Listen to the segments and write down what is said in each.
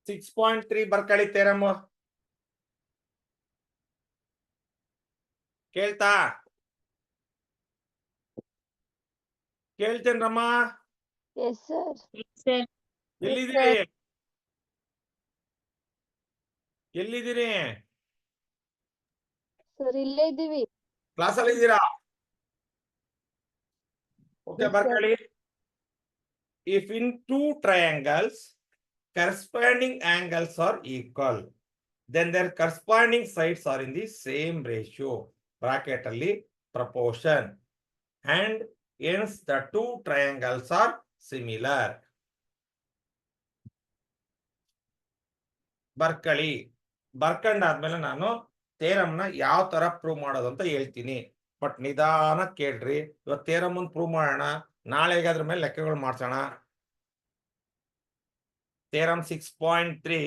6.3 ಬರ್ಕಳಿ ತೇರಮ್ಮ ಕೇಳ್ತಾ ಕೇಳ್ತೇನ್ರಮ್ಮ Yes, sir. ಎಲ್ಲಿದ್ದೀರಿ ಎಲ್ಲಿದ್ದೀರಿ Sir, ಇಲ್ಲೇ ಇದ್ದೀವಿ. ಕ್ಲಾಸ್ ಅಲ್ಲಿ ಇದ್ದೀರಾ okay Yes, sir. ಬರ್ಕಳಿ if in two triangles corresponding angles are equal then their corresponding sides are in the same ratio bracket ಅಲ್ಲಿ proportion and hence the two triangles are similar ಬರ್ಕಳಿ ಬರ್ಕಂಡಾದ್ಮೇಲೆ ನಾನು ಥೇರಮ್ನ ಯಾವ ತರ prove ಮಾಡೋದು ಅಂತ ಹೇಳ್ತೀನಿ but ನಿಧಾನ ಕೇಳ್ರಿ ಇವತ್ತು ಥೇರಮ್ ಪ್ರೂವ್ ಮಾಡೋಣ ನಾಳೆಗೆ ಅದ್ರ ಮೇಲೆ ಲೆಕ್ಕಗಳು ಮಾಡ್ಸೋಣ ಥೇರಮ್ 6.3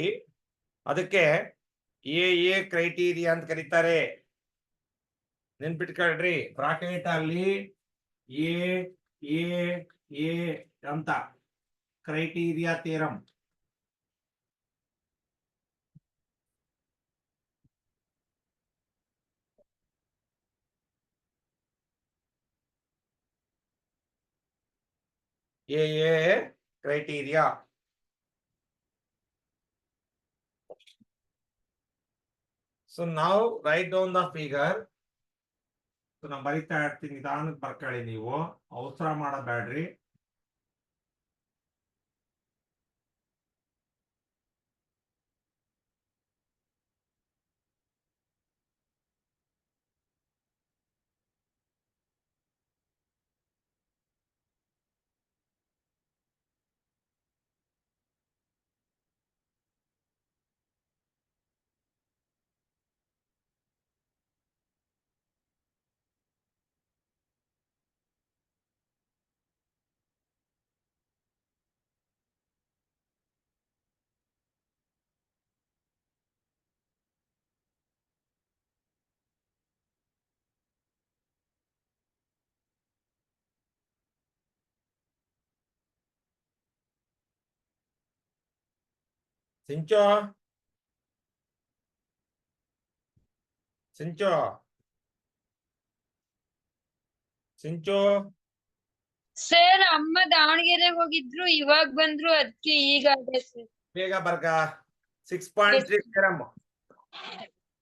ಅದಕ್ಕೆ ಎ ಕ್ರೈಟೀರಿಯಾ ಅಂತ ಕರೀತಾರೆ ನೆನ್ಪಿಟ್ಕೊಳ್ರಿ ಬ್ರಾಕೆಟ್ ಅಲ್ಲಿ ಎ ಅಂತ criteria theorem A criteria. So now write down the figure. So ನಾನು ಬರಿತಾ ಇರ್ತೀನಿ ನಿಧಾನಕ್ಕೆ ಬರ್ಕೊಳ್ಳಿ ನೀವು ಅವಸರ ಮಾಡಬೇಡ್ರಿ ಸಿಂಚೋ ಸಿಂಚೋ ಸಿಂಚೋ ಸರ್ ಅಮ್ಮ ದಾವಣಗೆರೆಗೆ ಹೋಗಿದ್ರು ಇವಾಗ ಬಂದ್ರು ಅದಕ್ಕೆ ಈಗ ಅದೇ ಸರ್ ಬೇಗ ಬರ್ಕ 6.3 ಥೇರಮ್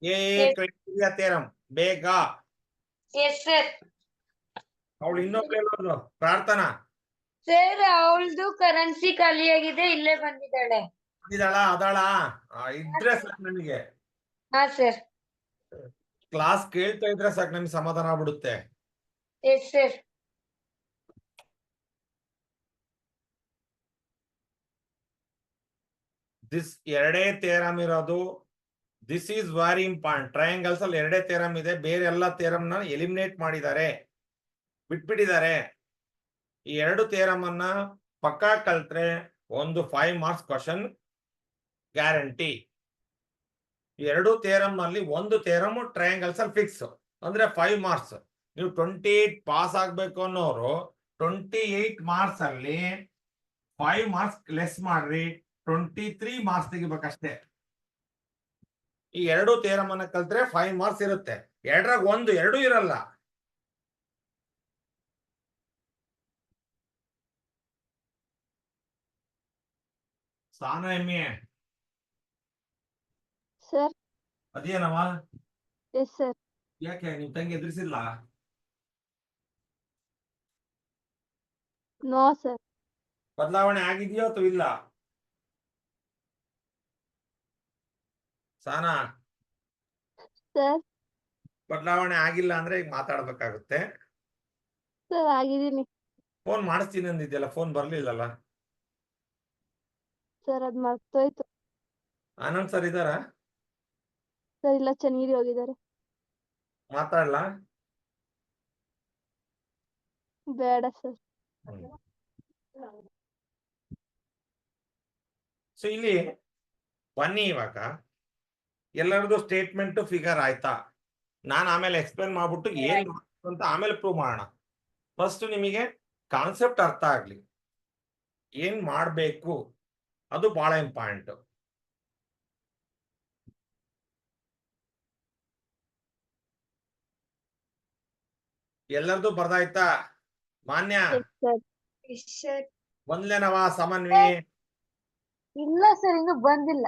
ಎ ಕ್ರೈಟೀರಿಯಾ ಥೇರಮ್ ಬೇಗ ಎಸ್ ಸರ್ ಅವಳು ಇನ್ನೊಬ್ಳು ಪ್ರಾರ್ಥನಾ ಸರ್ ಅವಳ್ದು ಕರೆನ್ಸಿ ಖಾಲಿಯಾಗಿದೆ ಇಲ್ಲೇ ಬಂದಿದ್ದಾಳೆ ಅದಾಳ ಇದ್ರೆ ಸಾಕು ನನಗೆ ಹಾ ಸರ್ ಕ್ಲಾಸ್ ಕೇಳ್ತಾ ಇದ್ರೆ ಸಾಕು ನಮ್ಗೆ ಸಮಾಧಾನ ಆಗ್ಬಿಡುತ್ತೆ ಎಸ್ ಸರ್ ದಿಸ್ ಎರಡೇ ಥೇರಮ್ ಇರೋದು this is very important triangles ಅಲ್ಲಿ ಎರಡೇ ಥೇರಮ್ ಇದೆ ಬೇರೆ ಎಲ್ಲ ಥೇರಮ್ ನ ಎಲಿಮಿನೇಟ್ ಮಾಡಿದ್ದಾರೆ ಬಿಟ್ಬಿಟ್ಟಿದ್ದಾರೆ ಈ ಎರಡು ಥೇರಮ್ ಅನ್ನ ಪಕ್ಕಾ ಕಲ್ತ್ರೆ ಒಂದು 5 ಮಾರ್ಕ್ಸ್ ಕ್ವಶನ್ ಗ್ಯಾರಂಟಿ ಎರಡು ಥೇರಮ್ ಅಲ್ಲಿ ಒಂದು ಥೇರಮ್ ಟ್ರಯಾಂಗಲ್ಸ್ ಅಲ್ಲಿ ಫಿಕ್ಸ್ ಅಂದ್ರೆ 5 ಮಾರ್ಕ್ಸ್ ನೀವು 28 ಪಾಸ್ ಆಗ್ಬೇಕು ಅನ್ನೋರು 28 ಮಾರ್ಕ್ಸ್ ಅಲ್ಲಿ 5 ಮಾರ್ಕ್ಸ್ ಲೆಸ್ ಮಾಡ್ರಿ 23 ಮಾರ್ಕ್ಸ್ ತೆಗಿಬೇಕಷ್ಟೇ ಈ ಎರಡು ಥೇರಮ್ ಅನ್ನ ಕಲ್ತ್ರೆ 5 ಮಾರ್ಕ್ಸ್ ಇರುತ್ತೆ ಎರಡರಾಗ ಒಂದು ಎರಡು ಇರಲ್ಲ ಸ್ಥಾನ ಎಮ್ಮೆ Sir. ಅದೇನವ Yes, sir. ಯಾಕೆ ನಿಮ್ ತಂಗಿ ಎದುರಿಸಿಲ್ಲ No, sir. ಬದಲಾವಣೆ ಆಗಿದೆಯೋ ಅಥವಾ ಇಲ್ಲ ಸಾನಾ Sir. ಬದಲಾವಣೆ ಆಗಿಲ್ಲ ಅಂದ್ರೆ ಈಗ ಮಾತಾಡ್ಬೇಕಾಗುತ್ತೆ Sir, ಆಗಿದ್ದೀನಿ. ಫೋನ್ ಮಾಡಿಸ್ತೀನಿ ಅಂದಿದ್ಯಲ್ಲ ಫೋನ್ ಬರ್ಲಿಲ್ಲಲ್ಲ Sir, ಅದ್ ಮರ್ತೋಯ್ತು. ಆನಂದ್ ಸರ್ ಇದಾರ Sir, ಇಲ್ಲ ಚನ್ನಗಿರಿ ಹೋಗಿದ್ದಾರೆ. ಮಾತಾಡ್ಲಾ ಬೇಡ ಸರ್. ಸೊ ಇಲ್ಲಿ ಬನ್ನಿ ಇವಾಗ ಎಲ್ಲರದು ಸ್ಟೇಟ್ಮೆಂಟ್ ಫಿಗರ್ ಆಯ್ತಾ ನಾನು ಆಮೇಲೆ ಎಕ್ಸ್ಪ್ಲೇನ್ ಮಾಡ್ಬಿಟ್ಟು ಏನ್ ಅಂತ ಆಮೇಲೆ ಪ್ರೂವ್ ಮಾಡೋಣ ಫಸ್ಟ್ ನಿಮಗೆ ಕಾನ್ಸೆಪ್ಟ್ ಅರ್ಥ ಆಗ್ಲಿ ಏನ್ ಮಾಡ್ಬೇಕು ಅದು ಬಹಳ ಇಂಪಾರ್ಟೆಂಟ್ ಎಲ್ಲರದು ಬರ್ದಾಯ್ತಾ ಮಾನ್ಯ ಸರ್ ಬಂದ್ಲೇನವ ಸಮನ್ವಿ ಇಲ್ಲ ಸರ್ ಇನ್ನು ಬಂದಿಲ್ಲ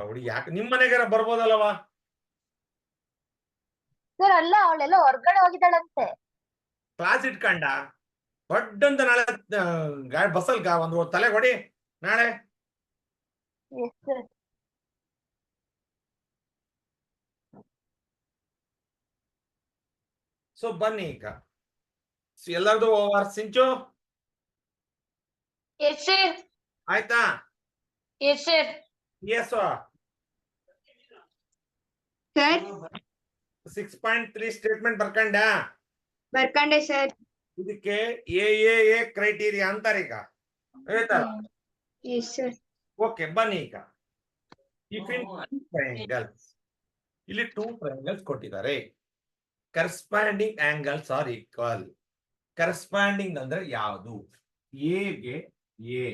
ಹುಡುಗಿ ಯಾಕೆ ನಿಮ್ ಮನೆಗಾರ ಬರ್ಬೋದಲ್ಲವ ಸರ್ ಅಲ್ಲ ಅವಳೆಲ್ಲ ಹೊರ್ಗಡೆ ಹೋಗಿದ್ದಾಳಂತೆ ಕ್ಲಾಸ್ ಇಟ್ಕಂಡ ದೊಡ್ಡಂತ ನಾಳೆ ಬಸ್ಸಲ್ ಒಂದು ತಲೆ ಹೊಡಿ ನಾಳೆ ಎಸ್ ಸರ್ ಸೊ ಬನ್ನಿ ಈಗ ಎಲ್ಲರದು ಓವರ್ ಸಿಂಚು ಎಸ್ ಸರ್ ಆಯ್ತಾ yes sir yes sir 6.3 statement ಬರ್ಕಂಡ ಬರ್ಕಂಡೆ ಸರ್ ಇದಕ್ಕೆ ಎ ಕ್ರೈಟೀರಿಯಾ ಅಂತಾರೆ ಈಗ ಹೇಳ್ತಾರ ಎಸ್ ಸರ್ ಓಕೆ ಬನ್ನಿ ಈಗ ಇಫ್ ಇನ್ ಟ್ರಯಾಂಗಲ್ಸ್ ಇಲ್ಲಿ 2 ಟ್ರಯಾಂಗಲ್ಸ್ ಕೊಟ್ಟಿದ್ದಾರೆ corresponding angles are equal corresponding ಅಂದ್ರೆ ಯಾವುದು ಎ ಗೆ ಎ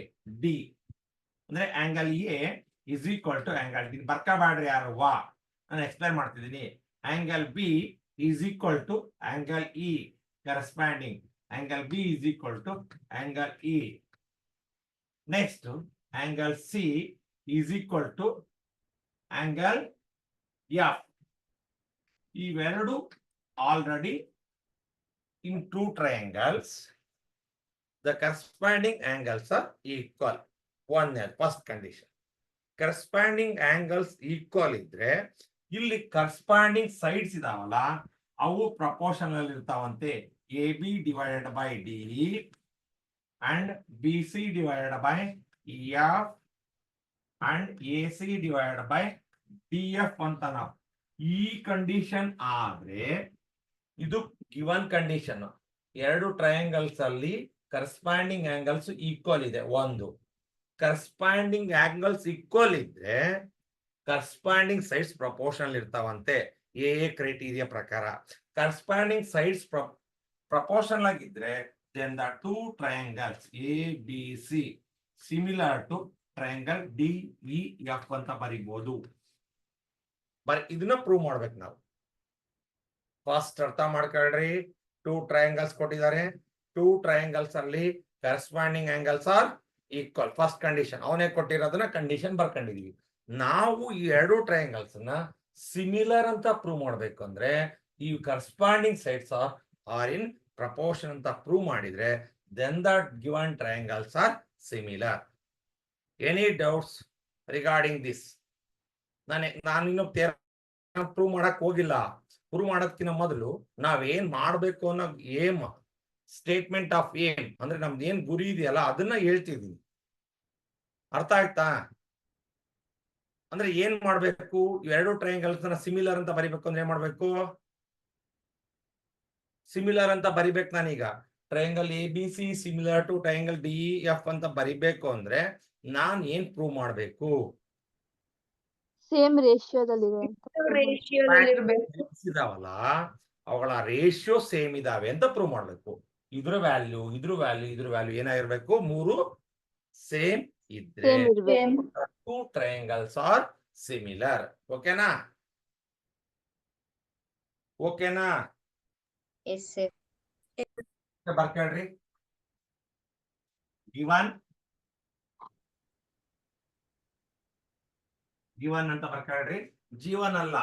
ಡಿ ಅಂದ್ರೆ angle A is equal to angle D ಬರ್ಕಬೇಡ್ರಿ ಯಾರು ವಾ ನಾನು ಎಕ್ಸ್ಪ್ಲೈನ್ ಮಾಡ್ತಿದ್ದೀನಿ angle B is equal to angle E corresponding angle B is equal to angle E next angle C is equal to angle F ಇವೆರಡು already in 2 triangles the corresponding angles are equal one first condition corresponding angles equal ಇದ್ರೆ ಇಲ್ಲಿ corresponding sides ಇದಾವಲ್ಲ ಅವು proportional ಇರ್ತಾವಂತೆ AB divided by DE and BC divided by EF and AC divided by DF ಅಂತ ನಾವು ಈ condition ಆದ್ರೆ ಇದು given condition ಎರಡು ಟ್ರಯಾಂಗಲ್ಸ್ ಅಲ್ಲಿ ಕರೆಸ್ಪಾಂಡಿಂಗ್ ಆಂಗಲ್ಸ್ ಈಕ್ವಲ್ ಇದೆ ಒಂದು ಕರೆಸ್ಪಾಂಡಿಂಗ್ ಆಂಗಲ್ಸ್ ಈಕ್ವಲ್ ಇದ್ರೆ ಕರೆಸ್ಪಾಂಡಿಂಗ್ ಸೈಡ್ಸ್ ಪ್ರಪೋರ್ಷನಲ್ ಇರ್ತಾವಂತೆ ಎ ಕ್ರೈಟೀರಿಯಾ ಪ್ರಕಾರ ಕರೆಸ್ಪಾಂಡಿಂಗ್ ಸೈಡ್ಸ್ ಪ್ರಪೋರ್ಷನಲ್ ಆಗಿದ್ರೆ then the 2 triangles A B C similar to triangle D E F ಅಂತ ಬರೀಬಹುದು ಇದನ್ನ ಪ್ರೂವ್ ಮಾಡ್ಬೇಕು ನಾವು ಫಸ್ಟ್ ಅರ್ಥ ಮಾಡ್ಕೊಳ್ರಿ 2 ಟ್ರಯಾಂಗಲ್ಸ್ ಕೊಟ್ಟಿದ್ದಾರೆ 2 ಟ್ರಯಾಂಗಲ್ಸ್ ಅಲ್ಲಿ corresponding angles are equal first condition ಅವನೇ ಕೊಟ್ಟಿರೋದನ್ನ ಕಂಡೀಷನ್ ಬರ್ಕೊಂಡಿದೀವಿ ನಾವು ಈ ಎರಡು ಟ್ರಯಾಂಗಲ್ಸ್ ನ ಸಿಮಿಲರ್ ಅಂತ ಪ್ರೂವ್ ಮಾಡ್ಬೇಕು ಅಂದ್ರೆ ಈ corresponding sides are in proportion ಅಂತ ಪ್ರೂವ್ ಮಾಡಿದ್ರೆ then the given triangles are similar any doubts regarding this ನಾನಿನ್ನು ಪ್ರೂವ್ ಮಾಡಕ್ ಹೋಗಿಲ್ಲ ಪ್ರೂವ್ ಮಾಡೋದಕ್ಕಿಂತ ಮೊದಲು ನಾವೇನ್ ಮಾಡ್ಬೇಕು ಅನ್ನೋ ಏಮ್ ಸ್ಟೇಟ್ಮೆಂಟ್ ಆಫ್ ಏಮ್ ಅಂದ್ರೆ ನಮ್ದು ಏನ್ ಗುರಿ ಇದೆಯಲ್ಲ ಅದನ್ನ ಹೇಳ್ತಿದೀನಿ ಅರ್ಥ ಆಯ್ತಾ ಅಂದ್ರೆ ಏನ್ ಮಾಡ್ಬೇಕು ಎರಡು ಟ್ರಯಾಂಗಲ್ಸ್ ನ ಸಿಮಿಲರ್ ಅಂತ ಬರಿಬೇಕು ಅಂದ್ರೆ ಏನ್ ಮಾಡ್ಬೇಕು ಸಿಮಿಲರ್ ಅಂತ ಬರಿಬೇಕು ನಾನೀಗ triangle A B C similar to triangle D F ಅಂತ ಬರಿಬೇಕು ಅಂದ್ರೆ ನಾನ್ ಏನ್ ಪ್ರೂವ್ ಮಾಡ್ಬೇಕು ಸೇಮ್ ರೇಷಿಯೋದಲ್ಲಿದೆ ಇದಾವಲ್ಲ ಅವುಗಳ ರೇಷಿಯೋ ಸೇಮ್ ಇದಾವೆ ಅಂತ ಪ್ರೂವ್ ಮಾಡ್ಬೇಕು ಇದ್ರ ವ್ಯಾಲ್ಯೂ ಏನಾಗಿರ್ಬೇಕು 3 ಸೇಮ್ ಇದ್ರೆ ಸೇಮ್ ಇರ್ಬೇಕು 2 ಟ್ರಯಾಂಗಲ್ಸ್ ಆರ್ ಸಿಮಿಲರ್ ಓಕೆನಾ ಎಸ್ ಸರ್ ಬರ್ಕೇಳ್ರಿ ಗಿವನ್ ಅಂತ ಬರ್ಕೇಳ್ರಿ ಜೀವನ್ ಅಲ್ಲ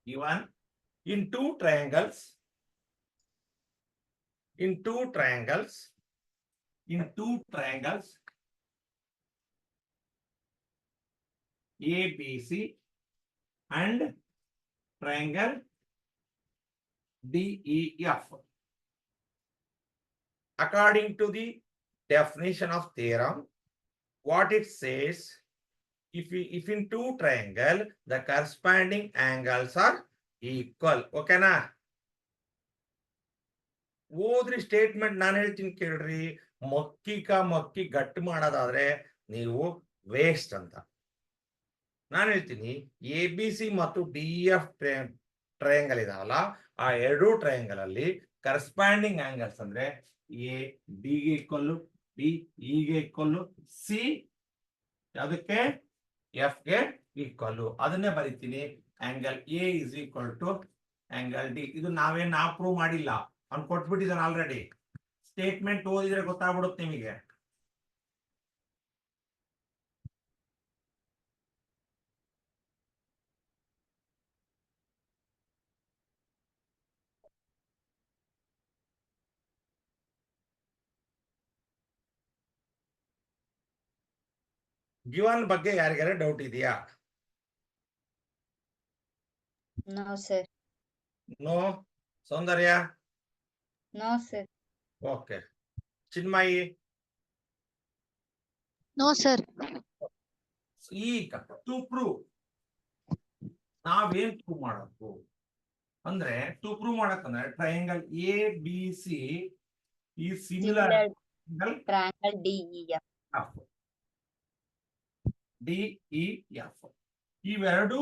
given in two triangles ABC and triangle DEF according to the definition of theorem what it says if in two triangle the corresponding angles are equal okay na ಓದ್ರಿ statement ನಾನು ಹೇಳ್ತೀನಿ ಕೇಳ್ರಿ ಮಕ್ಕಿ ಗಟ್ಟಿ ಮಾಡೋದಾದ್ರೆ ನೀವು waste ಅಂತ ನಾನು ಹೇಳ್ತೀನಿ ಎ ಬಿ ಸಿ ಮತ್ತು ಡಿ ಎಫ್ ಟ್ರಯಾಂಗಲ್ ಇದಾವಲ್ಲ ಆ ಎರಡು ಟ್ರಯಾಂಗಲ್ ಅಲ್ಲಿ ಕರೆಸ್ಪಾಂಡಿಂಗ್ ಆಂಗಲ್ಸ್ ಅಂದ್ರೆ ಎ ಡಿ ಗೆ ಈಕ್ವಲ್ ಡಿ ಇ ಗೆ ಈಕ್ವಲ್ ಸಿ ಅದಕ್ಕೆ ಎಫ್ ಗೆ ಈಕ್ವಲ್ ಅದನ್ನೇ ಬರೀತೀನಿ angle A is equal to angle D. ಇದು ನಾವು ಪ್ರೂವ್ ಮಾಡಿಲ್ಲ, ಅವ್ನು ಕೊಟ್ಬಿಟ್ಟಿದ್ದಾನೆ ಆಲ್ರೆಡಿ. ಸ್ಟೇಟ್ಮೆಂಟ್ ಓದಿದ್ರೆ ಗೊತ್ತಾಗ್ಬಿಡುತ್ತೆ ನಿಮಗೆ. ಗಿವನ್ ಬಗ್ಗೆ ಯಾರಿಗಾರ ಡೌಟ್ ಇದೆಯಾ? No, sir. No. Soundarya? No, sir. Okay. Chinmayi? No sir. ಈಗ ಟು ಪ್ರೂವ್ ನಾವೇನ್ ಪ್ರೂವ್ ಮಾಡಬೇಕು ಅಂದ್ರೆ, ಟು ಪ್ರೂವ್ ಮಾಡಕ್ಕಂದ್ರೆ ಟ್ರಯಾಂಗಲ್ ಎ ಬಿ ಸಿ ಈ similar Similar triangle DEF. DEF ಇವೆರಡು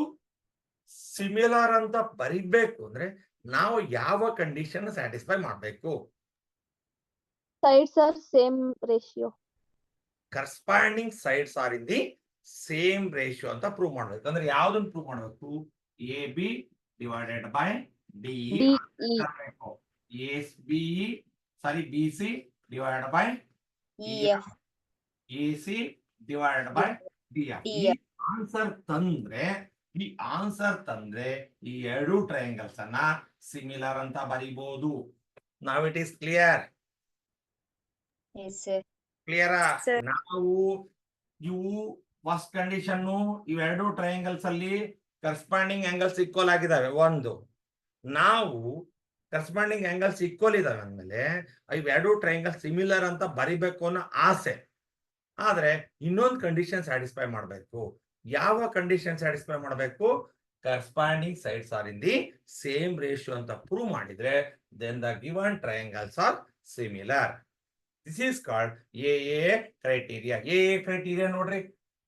ಸಿಮಿಲರ್ ಅಂತ ಬರಿಬೇಕು ಅಂದ್ರೆ ನಾವು ಯಾವ ಕಂಡೀಷನ್ ಸ್ಯಾಟಿಸ್ಫೈ ಮಾಡಬೇಕು? Sides are same ratio. Corresponding sides are in the same ratio ಅಂತ ಪ್ರೂವ್ ಮಾಡ್ಬೇಕು. ಅಂದ್ರೆ ಯಾವ್ದನ್ನ ಪ್ರೂವ್ ಮಾಡಬೇಕು? A B divided by DE B C divided by EF. AC divided by DF. ಈ ಆನ್ಸರ್ ತಂದ್ರೆ ಈ ಎರಡು ಟ್ರಯಾಂಗಲ್ಸ್ ಅನ್ನ ಸಿಮಿಲರ್ ಅಂತ ಬರೀಬಹುದು. ನಾವ್ it is clear? Yes, sir. ಕ್ಲಿಯರಾ? Sir. ನಾವು ಇವು ಫಸ್ಟ್ ಕಂಡೀಷನ್, ಇವೆರಡು ಟ್ರಯಾಂಗಲ್ಸ್ ಅಲ್ಲಿ ಕರಸ್ಪಾಂಡಿಂಗ್ ಆಂಗಲ್ಸ್ ಈಕ್ವಲ್ ಆಗಿದಾವೆ. ಒಂದು, ನಾವು ಕರಸ್ಪಾಂಡಿಂಗ್ ಆಂಗಲ್ಸ್ ಈಕ್ವಲ್ ಇದಾವೆ ಅಂದ್ಮೇಲೆ ಇವೆರಡು ಟ್ರಯಾಂಗಲ್ ಸಿಮಿಲರ್ ಅಂತ ಬರಿಬೇಕು ಅನ್ನೋ ಆಸೆ. ಆದ್ರೆ ಇನ್ನೊಂದು ಕಂಡೀಷನ್ ಸ್ಯಾಟಿಸ್ಫೈ ಮಾಡಬೇಕು. ಯಾವ ಕಂಡೀಷನ್ ಸ್ಯಾಟಿಸ್ಫೈ ಮಾಡಬೇಕು? Corresponding sides are in the same ratio ಅಂತ ಪ್ರೂವ್ ಮಾಡಿದ್ರೆ then the given triangles are similar. This is called A criteria. A criteria ನೋಡ್ರಿ,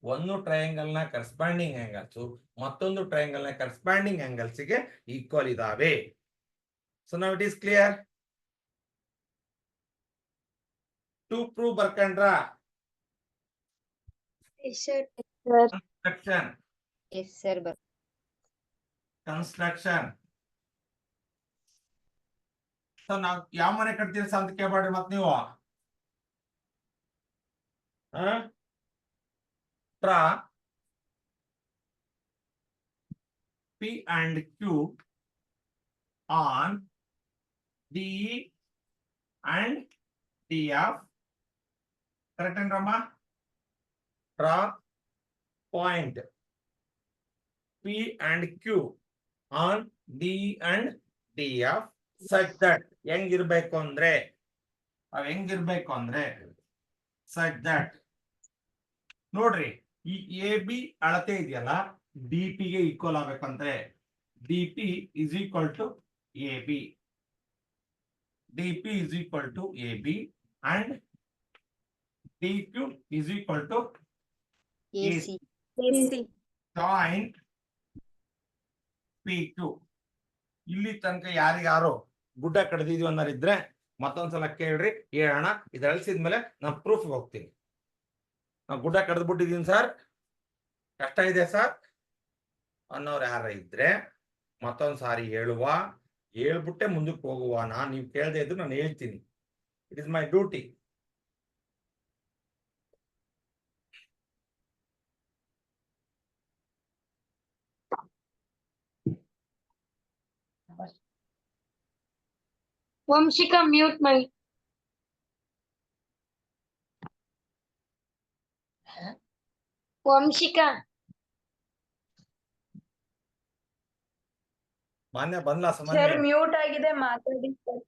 ಒಂದು ಟ್ರಯಾಂಗಲ್ ನ ಕರಸ್ಪಾಂಡಿಂಗ್ ಆಂಗಲ್ಸ್ ಮತ್ತೊಂದು ಟ್ರಯಾಂಗಲ್ ನ ಕರಸ್ಪಾಂಡಿಂಗ್ ಆಂಗಲ್ಸ್ ಗೆ ಈಕ್ವಲ್ ಇದಾವೆ. So now it is clear. To prove ಬರ್ಕಂಡ್ರ? Construction Yes, sir. But construction so ನಾವ್ ಯಾವ ಮನೆ ಕಟ್ತೀರಿ ಅಂತ ಕೇಳ್ಬೇಡ್ರಿ ಮತ್ ನೀವು. Draw P and Q on D and D F. Correct ಏನ್ರಮ್ಮ? Draw point P and Q on D and DF such that ಹೆಂಗಿರ್ಬೇಕು ಅಂದ್ರೆ such that ನೋಡ್ರಿ, ಈ ಎ ಬಿ ಅಳತೆ ಇದೆಯಲ್ಲ ಡಿ ಪಿ ಗೆ ಈಕ್ವಲ್ ಆಗ್ಬೇಕಂದ್ರೆ D P is equal to A B. DP is equal to AB and DQ is equal to AC. joint PQ. ಇಲ್ಲಿ ತನಕ ಯಾರಿಗಾರೋ ಗುಡ್ಡ ಕಡ್ದಿದ್ವಿ ಅನ್ನೋರಿದ್ರೆ ಮತ್ತೊಂದ್ಸಲ ಕೇಳ್ರಿ, ಹೇಳೋಣ. ಇದು ಅಳಿಸಿದ್ಮೇಲೆ ನಾನು ಪ್ರೂಫ್ ಹೋಗ್ತೀನಿ. ನಾವು ಗುಡ್ಡ ಕಡ್ದ್ಬಿಟ್ಟಿದೀನಿ ಸರ್, ಕಷ್ಟ ಇದೆ ಸರ್ ಅನ್ನೋರು ಯಾರ ಇದ್ರೆ ಮತ್ತೊಂದ್ ಸಾರಿ ಹೇಳ್ಬಿಟ್ಟೆ ಮುಂದಕ್ಕೆ ಹೋಗುವ. ನೀವು ಕೇಳದೆ ಇದ್ರು ನಾನು ಹೇಳ್ತೀನಿ. It is my duty. Vanshika mute ಮಾಡಿ. ವಂಶಿಕಾ ಮಾನ್ಯ ಬಂದ್ಲಾ ಸರ್ ಸಮನ್ವಿ? ಮ್ಯೂಟ್ ಆಗಿದೆ, ಮಾತಾಡಿ ಸರ್.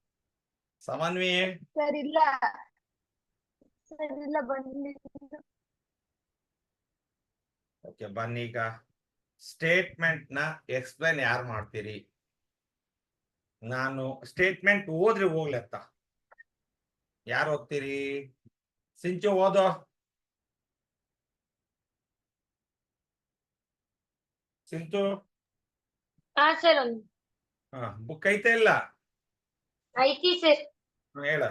ಸಮನ್ವಿ ಸರ್ ಇಲ್ಲ ಬಂದಿಲ್ಲ. ಓಕೆ, ಬನ್ನಿ. ಈಗ ಸ್ಟೇಟ್ಮೆಂಟ್ ನ ಎಕ್ಸ್ಪ್ಲೈನ್ ಯಾರು ಮಾಡ್ತೀರಿ? ನಾನು ಸ್ಟೇಟ್ಮೆಂಟ್ ಓದ್ರಿ ಹೋಗ್ಲೆತ್ತ. ಯಾರು ಓದ್ತೀರಿ? ಸಿಂಚು ಓದೋ. ಸಿಂಚು ಹಾ ಸರ್, ಒಂದು ಬುಕ್ ಐತೆ ಇಲ್ಲ? ಐತಿ ಸರ್. ಹೇಳ.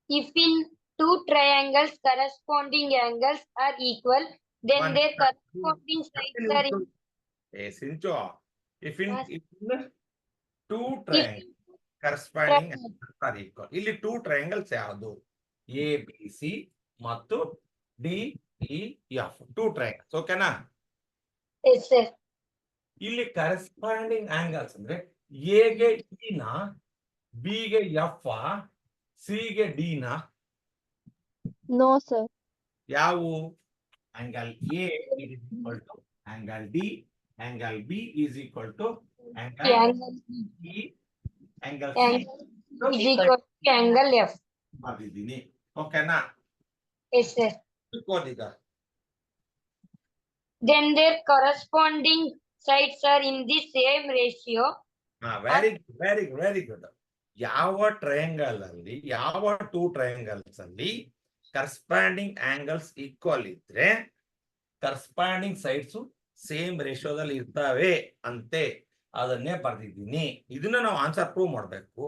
If in two triangles corresponding angles are equal, then their corresponding sides are Sincho, if in two If triangles corresponding are equal, ಇಲ್ಲಿ two triangles ಯಾವುದು? ಎ ಬಿ ಸಿ ಮತ್ತು D E F, two triangles. ಓಕೆನಾ? yes sir. ಇಲ್ಲಿ corresponding angles ಅಂದ್ರೆ A ಗೆ E ನ, B ಗೆ F, C ಗೆ ಡಿ ನ, No, sir. ಯಾವು? Angle A is equal to angle D, angle B is equal to angle Angle E, angle is equal to angle F. ಬರ್ದಿದ್ದೀನಿ. ಓಕೆನಾ? Yes sir. ಈಗ Then their corresponding sides are in the same ratio. Very good. ಯಾವ triangle ಅಲ್ಲಿ, ಯಾವ two triangles ಅಲ್ಲಿ corresponding angles equal ಇದ್ರೆ corresponding sides same ರೇಷಿಯೋದಲ್ಲಿ ಇರ್ತವೆ ಅಂತೆ, ಅದನ್ನೇ ಬರ್ದಿದ್ದೀನಿ. ಇದನ್ನ ನಾವು ಆನ್ಸರ್ ಪ್ರೂವ್ ಮಾಡಬೇಕು.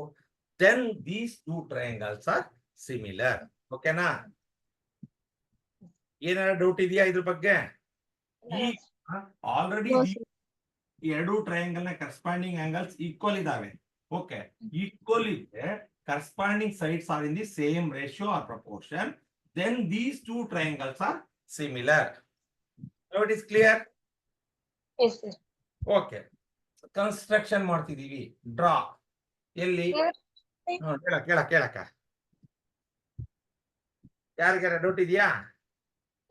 Then these two triangles are similar. ಓಕೆನಾ? ಏನಾರ ಡೌಟ್ ಇದೆಯಾ ಇದ್ರ ಬಗ್ಗೆ? Already No, sir. ಎರಡು ಟ್ರಯಾಂಗಲ್ ನ ಕರೆಸ್ಪಾಂಡಿಂಗ್ ಆಂಗಲ್ಸ್ ಈಕ್ವಲ್ ಇದಾವೆ. ಓಕೆ, ಈಕ್ವಲ್ ಇದ್ರೆ corresponding sides are in the same ratio or proportion, then these two triangles are similar. It is clear? Yes sir. Okay, construction ಮಾಡ್ತಿದೀವಿ. Draw ಎಲ್ಲಿ? ಕೇಳಕ್ಕ ಯಾರಿಗಾರ doubt ಇದೆಯಾ?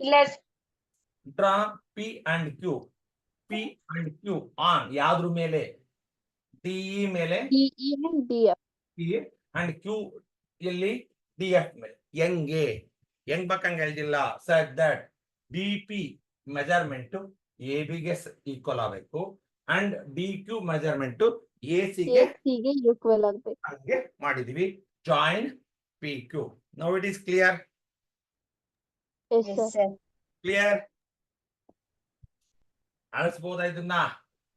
Yes. Draw P and Q. P and Q on ಯಾವ್ದ್ರ ಮೇಲೆ? DE ಮೇಲೆ, DE and DF. P and Q ಎಲ್ಲಿ? D F ಮೇಲೆ. ಹೆಂಗ್ ಬೇಕಂಗ ಹೇಳ್ದಿಲ್ಲ. Such that D P measurement A ಬಿಗೆ ಈಕ್ವಲ್ ಆಗಬೇಕು and D Q measurement A ಸಿಗೆ AC ಗೆ equal ಆಗ್ಬೇಕು. ಹಂಗೆ ಮಾಡಿದೀವಿ. Join P Q. Now it is clear? Yes, Yes, sir. sir. Clear? ಅಳಿಸ್ಬೋದಾ ಇದನ್ನ?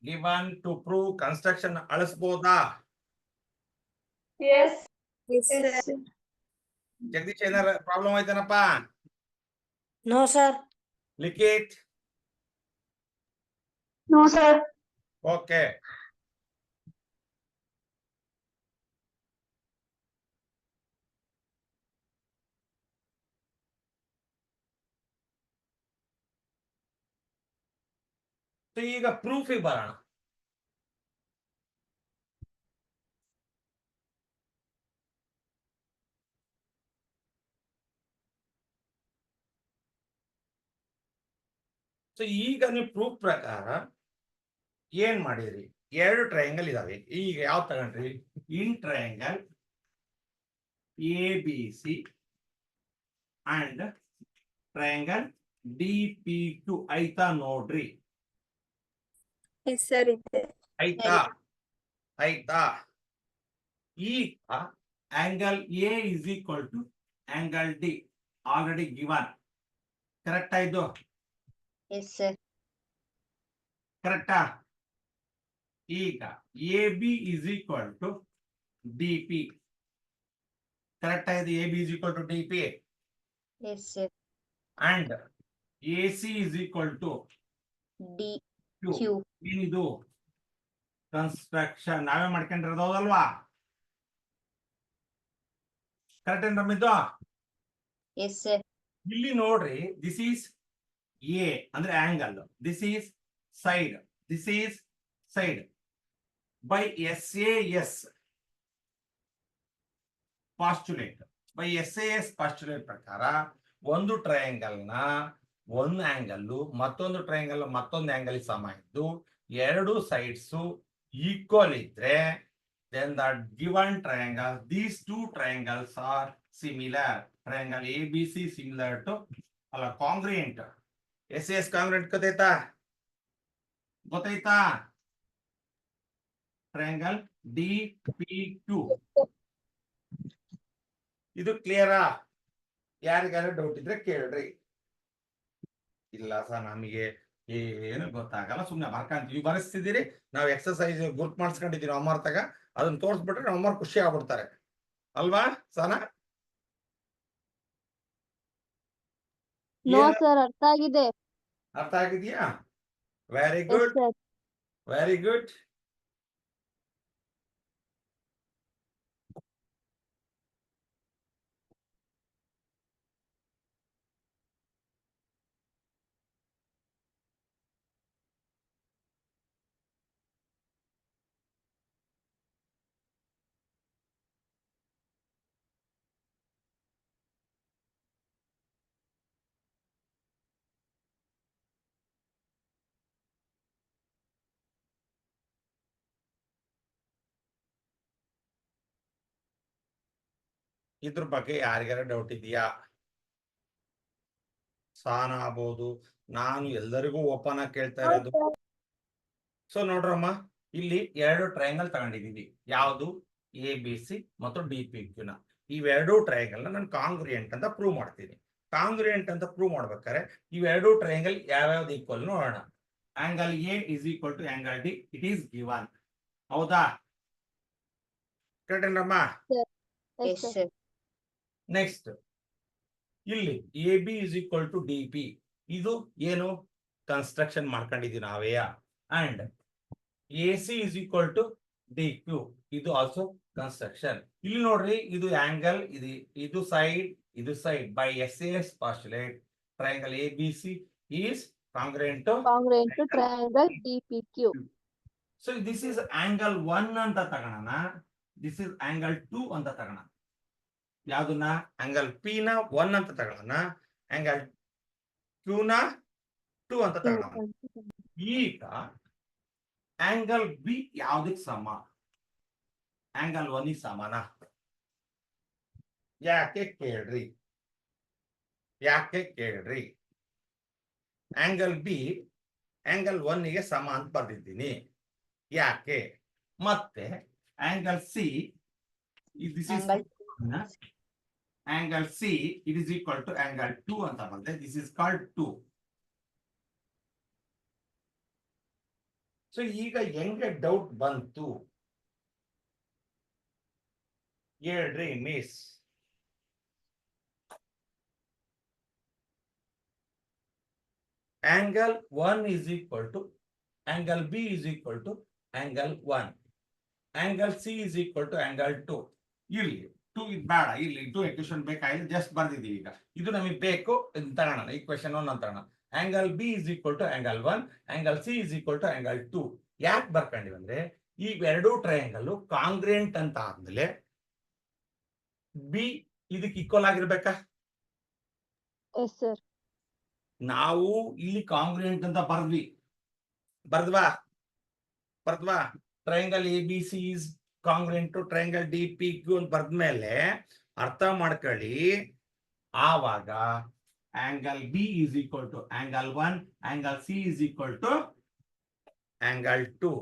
ಗಿವನ್ ಟು ಪ್ರೂವ್ ಕನ್ಸ್ಟ್ರಕ್ಷನ್ ಅಳಿಸ್ಬೋದಾ? Yes. Yes sir. ಜಗದೀಶ್ ಏನಾರ ಪ್ರಾಬ್ಲಮ್ ಆಯ್ತೇನಪ್ಪ? No sir. Likhith? No, sir. Okay. ಈಗ ಪ್ರೂಫಿಗೆ ಬರೋಣ. ಸೊ ಈಗ ನೀವು ಪ್ರೂಫ್ ಪ್ರಕಾರ ಏನ್ ಮಾಡಿದ್ರಿ? ಎರಡು ಟ್ರಯಾಂಗಲ್ ಇದಾವೆ. ಈಗ ಯಾವ ತಗೊಂಡ್ರಿ? In triangle A B C and triangle D P Q ಆಯ್ತಾ? ನೋಡ್ರಿ, Yes, sir. ಆಯ್ತಾ? ಈಗ angle A is equal to angle D already given. Correct ಆಯ್ತು? Yes, sir. ಕರೆಕ್ಟಾ? ಈಗ A B is equal to D P. Correct ಆಯ್ತು? A B is equal to D P Yes, sir. And A C is equal to D Q. Q. ಏನಿದು? Construction ನಾವೇ ಮಾಡ್ಕೊಂಡಿರೋದು, ಹೌದಲ್ವಾ? Correct ಏನ್ ರಮ್ಮಿದ್ದು? Yes, sir. ಇಲ್ಲಿ ನೋಡ್ರಿ, ದಿಸ್ ಈಸ್ ಎ ಅಂದ್ರೆ angle, this is side, this is side. By SAS postulate, ಪ್ರಕಾರ ಒಂದು ಟ್ರಯಾಂಗಲ್ ನ ಒಂದು ಆಂಗಲ್ ಮತ್ತೊಂದು ಟ್ರಯಾಂಗಲ್ ಮತ್ತೊಂದು ಆಂಗಲ್ ಸಮ ಇದ್ದು ಎರಡು ಸೈಡ್ಸ್ ಈಕ್ವಲ್ ಇದ್ರೆ then the given triangle, these two triangles are similar. Triangle ABC similar to congruent. SAS congruent ಗೊತ್ತಾಯ್ತಾ? Triangle DPQ. ಇದು ಕ್ಲಿಯರಾ? ಯಾರಿಗಾರು ಡೌಟ್ ಇದ್ರೆ ಕೇಳ್ರಿ. ಇಲ್ಲ ಸರ್ ನಮಗೆ ಏನು ಗೊತ್ತಾಗಲ್ಲ, ಸುಮ್ನೆ ಬರ್ಕಂತೀವಿ. ಬರೆಸ್ತಿದ್ದೀರಿ, ನಾವು ಎಕ್ಸರ್ಸೈಸ್ ಗ್ರೂಪ್ ಮಾಡಿಸ್ಕೊಂಡಿದ್ದೀವಿ ಹೋಮ್ವರ್ಕ್ತಾಗ, ಅದನ್ನ ತೋರಿಸ್ಬಿಟ್ರೆ ಹೋಮ್ವರ್ಕ್ ಖುಷಿ ಆಗ್ಬಿಡ್ತಾರೆ ಅಲ್ವಾ ಸನಾ? No, sir. ಅರ್ಥ ಆಗಿದೆ. ಅರ್ಥ ಆಗಿದ್ಯಾ? Very Yes, good. sir. Very good. ಇದ್ರ ಬಗ್ಗೆ ಯಾರಿಗಾರ ಡೌಟ್ ಇದೆಯಾ? ಸಾನ ಆಗ್ಬೋದು, ನಾನು ಎಲ್ಲರಿಗೂ ಓಪನ್ ಆಗಿ ಕೇಳ್ತಾ ಇರೋದು. ಸೊ ನೋಡ್ರಮ್ಮ, ಇಲ್ಲಿ 2 ಟ್ರಯಾಂಗಲ್ ತಗೊಂಡಿದೀವಿ. ಯಾವುದು? ABC ಮತ್ತು DPQ ನ. ಇವೆರಡೂ ಟ್ರಯಾಂಗಲ್ ನಾನು ಕಾಂಗ್ರಿಯೆಂಟ್ ಅಂತ ಪ್ರೂವ್ ಮಾಡ್ತೀನಿ. ಕಾಂಗ್ರಿಯೆಂಟ್ ಅಂತ ಪ್ರೂವ್ ಮಾಡ್ಬೇಕಾದ್ರೆ ಇವೆರಡೂ ಟ್ರಯಾಂಗಲ್ ಯಾವ್ಯಾವ್ದು ಈಕ್ವಲ್ ನೋಡೋಣ. Angle A is equal to angle D, it is given. ಹೌದಾ? ಕರೆಕ್ಟೇನಮ್ಮ? Yes, sir. ನೆಕ್ಸ್ಟ್ ಇಲ್ಲಿ AB is equal to DP, ಇದು ಏನು ಕನ್ಸ್ಟ್ರಕ್ಷನ್ ಮಾಡ್ಕೊಂಡಿದೀವಿ ನಾವೇ. And AC is equal to DQ, ಇದು ಆಲ್ಸೋ ಕನ್ಸ್ಟ್ರಕ್ಷನ್. ಇಲ್ಲಿ ನೋಡ್ರಿ, ಇದು ಆಂಗಲ್, ಇದು side by SAS postulate triangle ABC is congruent to triangle DPQ. So this is angle 1 ಅಂತ ತಗೋಣ, this is angle 2 ಅಂತ ತಗೋಣ. ಯಾವ್ದನ್ನ? ಆಂಗಲ್ P ನ 1 ಅಂತ ತಗೋಣ, ಆಂಗಲ್ Q ನ 2 ಅಂತ ತಗೋಣ. ಈಗ ಆಂಗಲ್ B ಯಾವ್ದಕ್ಕೆ ಸಮ? ಆಂಗಲ್ 1 ಗೆ ಸಮಾನ? ಯಾಕೆ ಕೇಳ್ರಿ? ಆಂಗಲ್ B ಆಂಗಲ್ 1 ಗೆ ಸಮ ಅಂತ ಬರ್ದಿದ್ದೀನಿ. ಯಾಕೆ? ಮತ್ತೆ angle C, this is angle C, it is equal to angle 2 ಅಂತ ಬಂದ್ರೆ, this is called 2. ಸೊ ಈಗ ಹೆಂಗೆ ಡೌಟ್ ಬಂತು ಹೇಳ್ರಿ miss? angle 1 is equal to angle B is equal to angle 1, angle C is equal to angle 2. ಇಲ್ಲಿ 2 ಇದು ಬೇಡ, ಇಲ್ಲಿ 2 equation ಬೇಕಾಗಿಲ್ಲ, ಜಸ್ಟ್ ಬರ್ದಿದ್ದೀವಿ. ಈಗ ಇದು ನಮಗೆ ಬೇಕು, ತಗೋಣ equation 1 ಅಂತ ತಗೋಣ. angle B is equal to angle 1, angle C is equal to angle 2. ಯಾಕೆ ಬರ್ಕೊಂಡಿವಿ ಅಂದ್ರೆ, ಈ ಎರಡು ಟ್ರಯಾಂಗಲ್ ಕಾಂಗ್ರಿಯೆಂಟ್ ಅಂತ ಆದ್ಮೇಲೆ B ಇದಕ್ಕೆ ಈಕ್ವಲ್ ಆಗಿರ್ಬೇಕಾ? Yes, sir. ನಾವು ಇಲ್ಲಿ ಕಾಂಗ್ರಿಯೆಂಟ್ ಅಂತ ಬರ್ದ್ವಾ? Triangle ABC is congruent to triangle DPQ ಅಂತ ಬರ್ದ್ಮೇಲೆ ಅರ್ಥ ಮಾಡ್ಕೊಳ್ಳಿ, ಆವಾಗ angle B is equal to angle 1, angle C is equal to angle 2.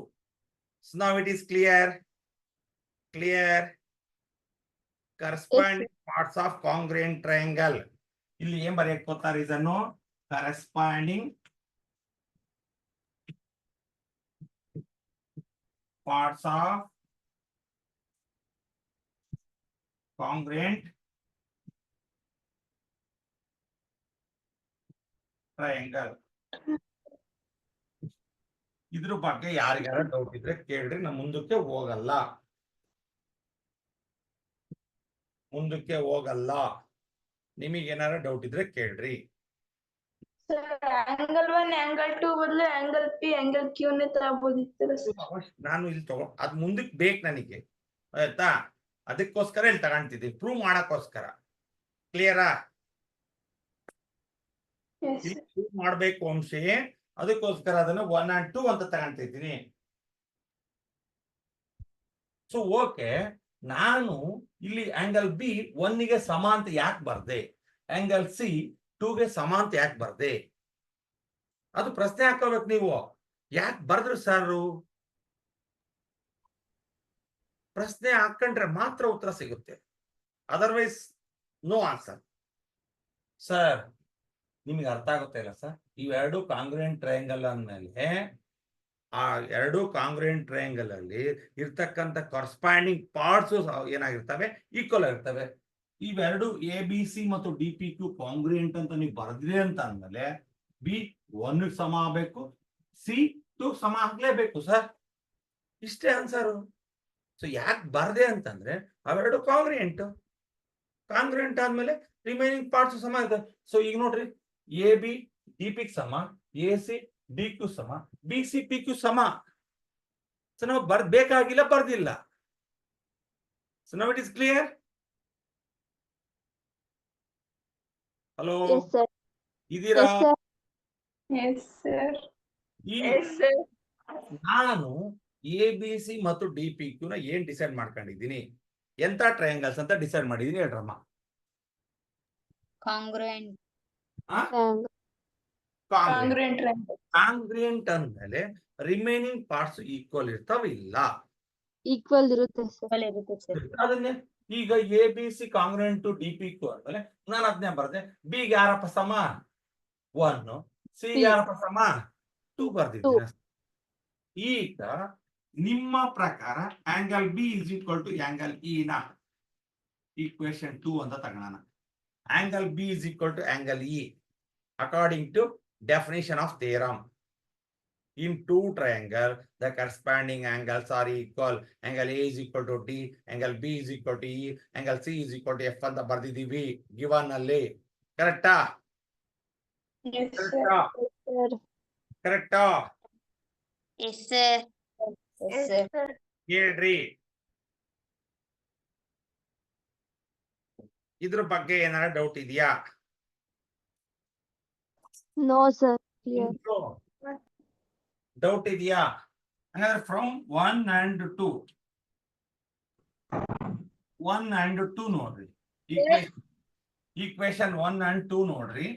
So now it is clear. Corresponding parts of congruent triangle. ಇಲ್ಲಿ ಏನ್ ಬರೆಯಕ್ ಕೊಡ್ತಾರೆ ಇದನ್ನು? corresponding parts of congruent triangle. ಇದ್ರ ಬಗ್ಗೆ ಯಾರಿಗಾರ ಡೌಟ್ ಇದ್ರೆ ಕೇಳ್ರಿ, ನಾ ಮುಂದಕ್ಕೆ ಹೋಗಲ್ಲ. ನಿಮಗೆ ಏನಾರ ಡೌಟ್ ಇದ್ರೆ ಕೇಳ್ರಿ. angle 1 angle 2 ಬದಲು angle P angle Q ನೇ ತಗೋಬೋದಿತ್ತಲ್ಲ ಸರ್? ನಾನು ಇಲ್ಲಿ ಅದ್ ಮುಂದಕ್ಕೆ ಬೇಕು ನನಗೆ, ಆಯ್ತಾ? ಅದಕ್ಕೋಸ್ಕರ ಇಲ್ಲಿ ತಗೊಂತಿದ್ವಿ, ಪ್ರೂವ್ ಮಾಡಕ್ಕೋಸ್ಕರ. ಕ್ಲಿಯರಾ? ಪ್ರೂವ್ ಮಾಡ್ಬೇಕು ಅಂಶಿ, ಅದಕ್ಕೋಸ್ಕರ ಅದನ್ನ 1 and 2 ಅಂತ ತಗೊಂತಿದ್ದೀನಿ. ಸೊ ಓಕೆ, ನಾನು ಇಲ್ಲಿ ಆಂಗಲ್ B 1 ಗೆ ಸಮ ಅಂತ ಯಾಕೆ ಬರ್ದೆ, ಆಂಗಲ್ C 2 ಗೆ ಸಮ ಅಂತ ಯಾಕೆ ಬರ್ದೆ? ಅದು ಪ್ರಶ್ನೆ ಹಾಕೋಬೇಕು ನೀವು. ಯಾಕೆ ಬರ್ದ್ರು ಸರ್? ಪ್ರಶ್ನೆ ಹಾಕೊಂಡ್ರೆ ಮಾತ್ರ ಉತ್ತರ ಸಿಗುತ್ತೆ, ಅದರ್ವೈಸ್ ನೋ ಆನ್ಸರ್. ಸರ್ ನಿಮಗೆ ಅರ್ಥ ಆಗುತ್ತೆ ಇಲ್ಲ ಸರ್? ಇವೆರಡು ಕಾಂಗ್ರುಯೆಂಟ್ ಟ್ರಯಾಂಗಲ್ ಅಂದ್ಮೇಲೆ ಆ ಎರಡು ಕಾಂಗ್ರುಯೆಂಟ್ ಟ್ರಯಾಂಗಲ್ ಅಲ್ಲಿ ಇರ್ತಕ್ಕಂಥ ಕರೆಸ್ಪಾಂಡಿಂಗ್ ಪಾರ್ಟ್ಸ್ ಏನಾಗಿರ್ತವೆ? ಈಕ್ವಲ್ ಆಗಿರ್ತವೆ. ಇವೆರಡು ABC ಮತ್ತು DPQ ಕಾಂಗ್ರುಯೆಂಟ್ ಅಂತ ನೀವು ಬರೆದ್ರಿ ಅಂತ ಅಂದ್ಮೇಲೆ B 1 ಗೆ ಸಮ ಆಗಬೇಕು, C ಟು ಸಮ ಆಗ್ಲೇಬೇಕು ಸರ್. ಇಷ್ಟೇ ಆನ್ಸರು. ಸೊ ಯಾಕೆ ಬರ್ದೆ ಅಂತಂದ್ರೆ ಅವೆರಡು ಕಾಂಗ್ರಿಯೆಂಟ್ ಆದ್ಮೇಲೆ ರಿಮೈನಿಂಗ್ ಪಾರ್ಟ್ಸ್ ಸಮ ಇದೆ. ಸೊ ಈಗ ನೋಡ್ರಿ, ಎ ಬಿ ಡಿ ಪಿ ಸಮ, ಎ ಸಿ ಡಿ ಕ್ಯೂ ಸಮ, ಬಿ ಸಿ ಪಿ ಕ್ಯೂ ಸಮ. ಸೊ ನಾವು ಬರ್ಬೇಕಾಗಿಲ್ಲ, ಬರ್ದಿಲ್ಲ. So now it is clear. Hello, Yes, sir. ಇದೀರಾ? Yes, sir. Yes, sir. ಈ Yes, sir. ನಾನು ಎ ಬಿ ಸಿ ಮತ್ತು ಡಿ ಪಿ ಕ್ಯೂ ನ ಏನ್ ಡಿಸೈಡ್ ಮಾಡ್ಕೊಂಡಿದ್ದೀನಿ, ಎಂತ ಟ್ರಯಾಂಗಲ್ಸ್ ಅಂತ ಡಿಸೈಡ್ ಮಾಡಿದೀನಿ ಹೇಳ್ರಮ್ಮ. ಕಾಂಗ್ರುಯೆಂಟ್. Triangle. Congruent triangle. ಕಾಂಗ್ರಿಯೆಂಟ್ ಅಂದ್ಮೇಲೆ ರಿಮೈನಿಂಗ್ ಪಾರ್ಟ್ಸ್ ಈಕ್ವಲ್ ಇರ್ತಾವಿಲ್ಲ. Equal ಇರುತ್ತೆ sir. ಇರುತ್ತೆ ಸರ್. ಅದನ್ನೇ ಈಗ A B C congruent to D P Q ಅಂದ್ಮೇಲೆ ನಾನು ಅದನ್ನೇ ಬರ್ದೆ. ಬಿ ಗೆ ಯಾರಪ್ಪ ಸಮ 1, ಸಿ ಗೆ ಯಾರಪ್ಪ ಸಮ 2 ಬರ್ದಿದ್ದೀನಿ. ಈಗ ನಿಮ್ಮ ಪ್ರಕಾರ angle B is equal to angle E ನ ಈಕ್ವೇಶನ್ 2 ಅಂತ ತಗೋಣ. Angle B is equal to angle E according to definition of theorem. In two triangle, the corresponding angles are equal. Angle A is equal to D, angle B is equal to E, angle C is equal to F ಅಂತ ಬರ್ದಿದ್ದೀವಿ given ಅಲ್ಲಿ. ಕರೆಕ್ಟಾ? Yes, sir. Sir. ಕರೆಕ್ಟಾ? S sir. Yes sir. ಹೇಳ್ರಿ. ಇದ್ರ ಬಗ್ಗೆ ಏನಾರ doubt ಇದೆಯಾ? No, sir. Clear. Doubt ಇದೆಯಾ? ಹಂಗಾದ್ರೆ ಫ್ರಮ್ 1 and 2 ನೋಡ್ರಿ. ಈಕ್ವೇಶನ್ 1 and 2 ನೋಡ್ರಿ.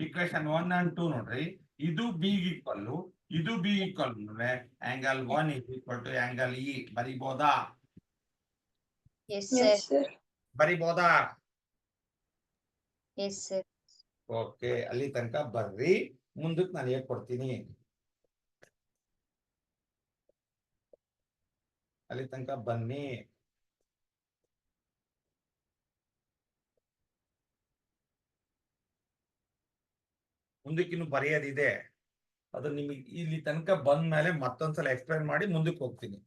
ಈಕ್ವೇಶನ್ 1 and 2 ನೋಡ್ರಿ. ಇದು ಬಿ ಈಕ್ವಲ್, ಇದು ಬಿ ಈಕ್ವಲ್ ಅಂದ್ರೆ angle 1 is equal to angle E ಬರಿಬೋದಾ? Yes Yes, sir. sir. ಬರಿಬೋದಾ? Yes sir. ಓಕೆ, ಅಲ್ಲಿ ತನಕ ಬರ್ರಿ. ಮುಂದಕ್ಕೆ ನಾನು ಹೇಳ್ಕೊಡ್ತೀನಿ. ಅಲ್ಲಿ ತನಕ ಬನ್ನಿ. ಮುಂದಕ್ಕಿನ್ನು ಬರೆಯೋದಿದೆ. ಅದು ನಿಮಗೆ ಇಲ್ಲಿ ತನಕ ಬಂದ ಮೇಲೆ ಮತ್ತೊಂದ್ಸಲ ಎಕ್ಸ್ಪ್ಲೈನ್ ಮಾಡಿ ಮುಂದಕ್ಕೆ ಹೋಗ್ತೀನಿ.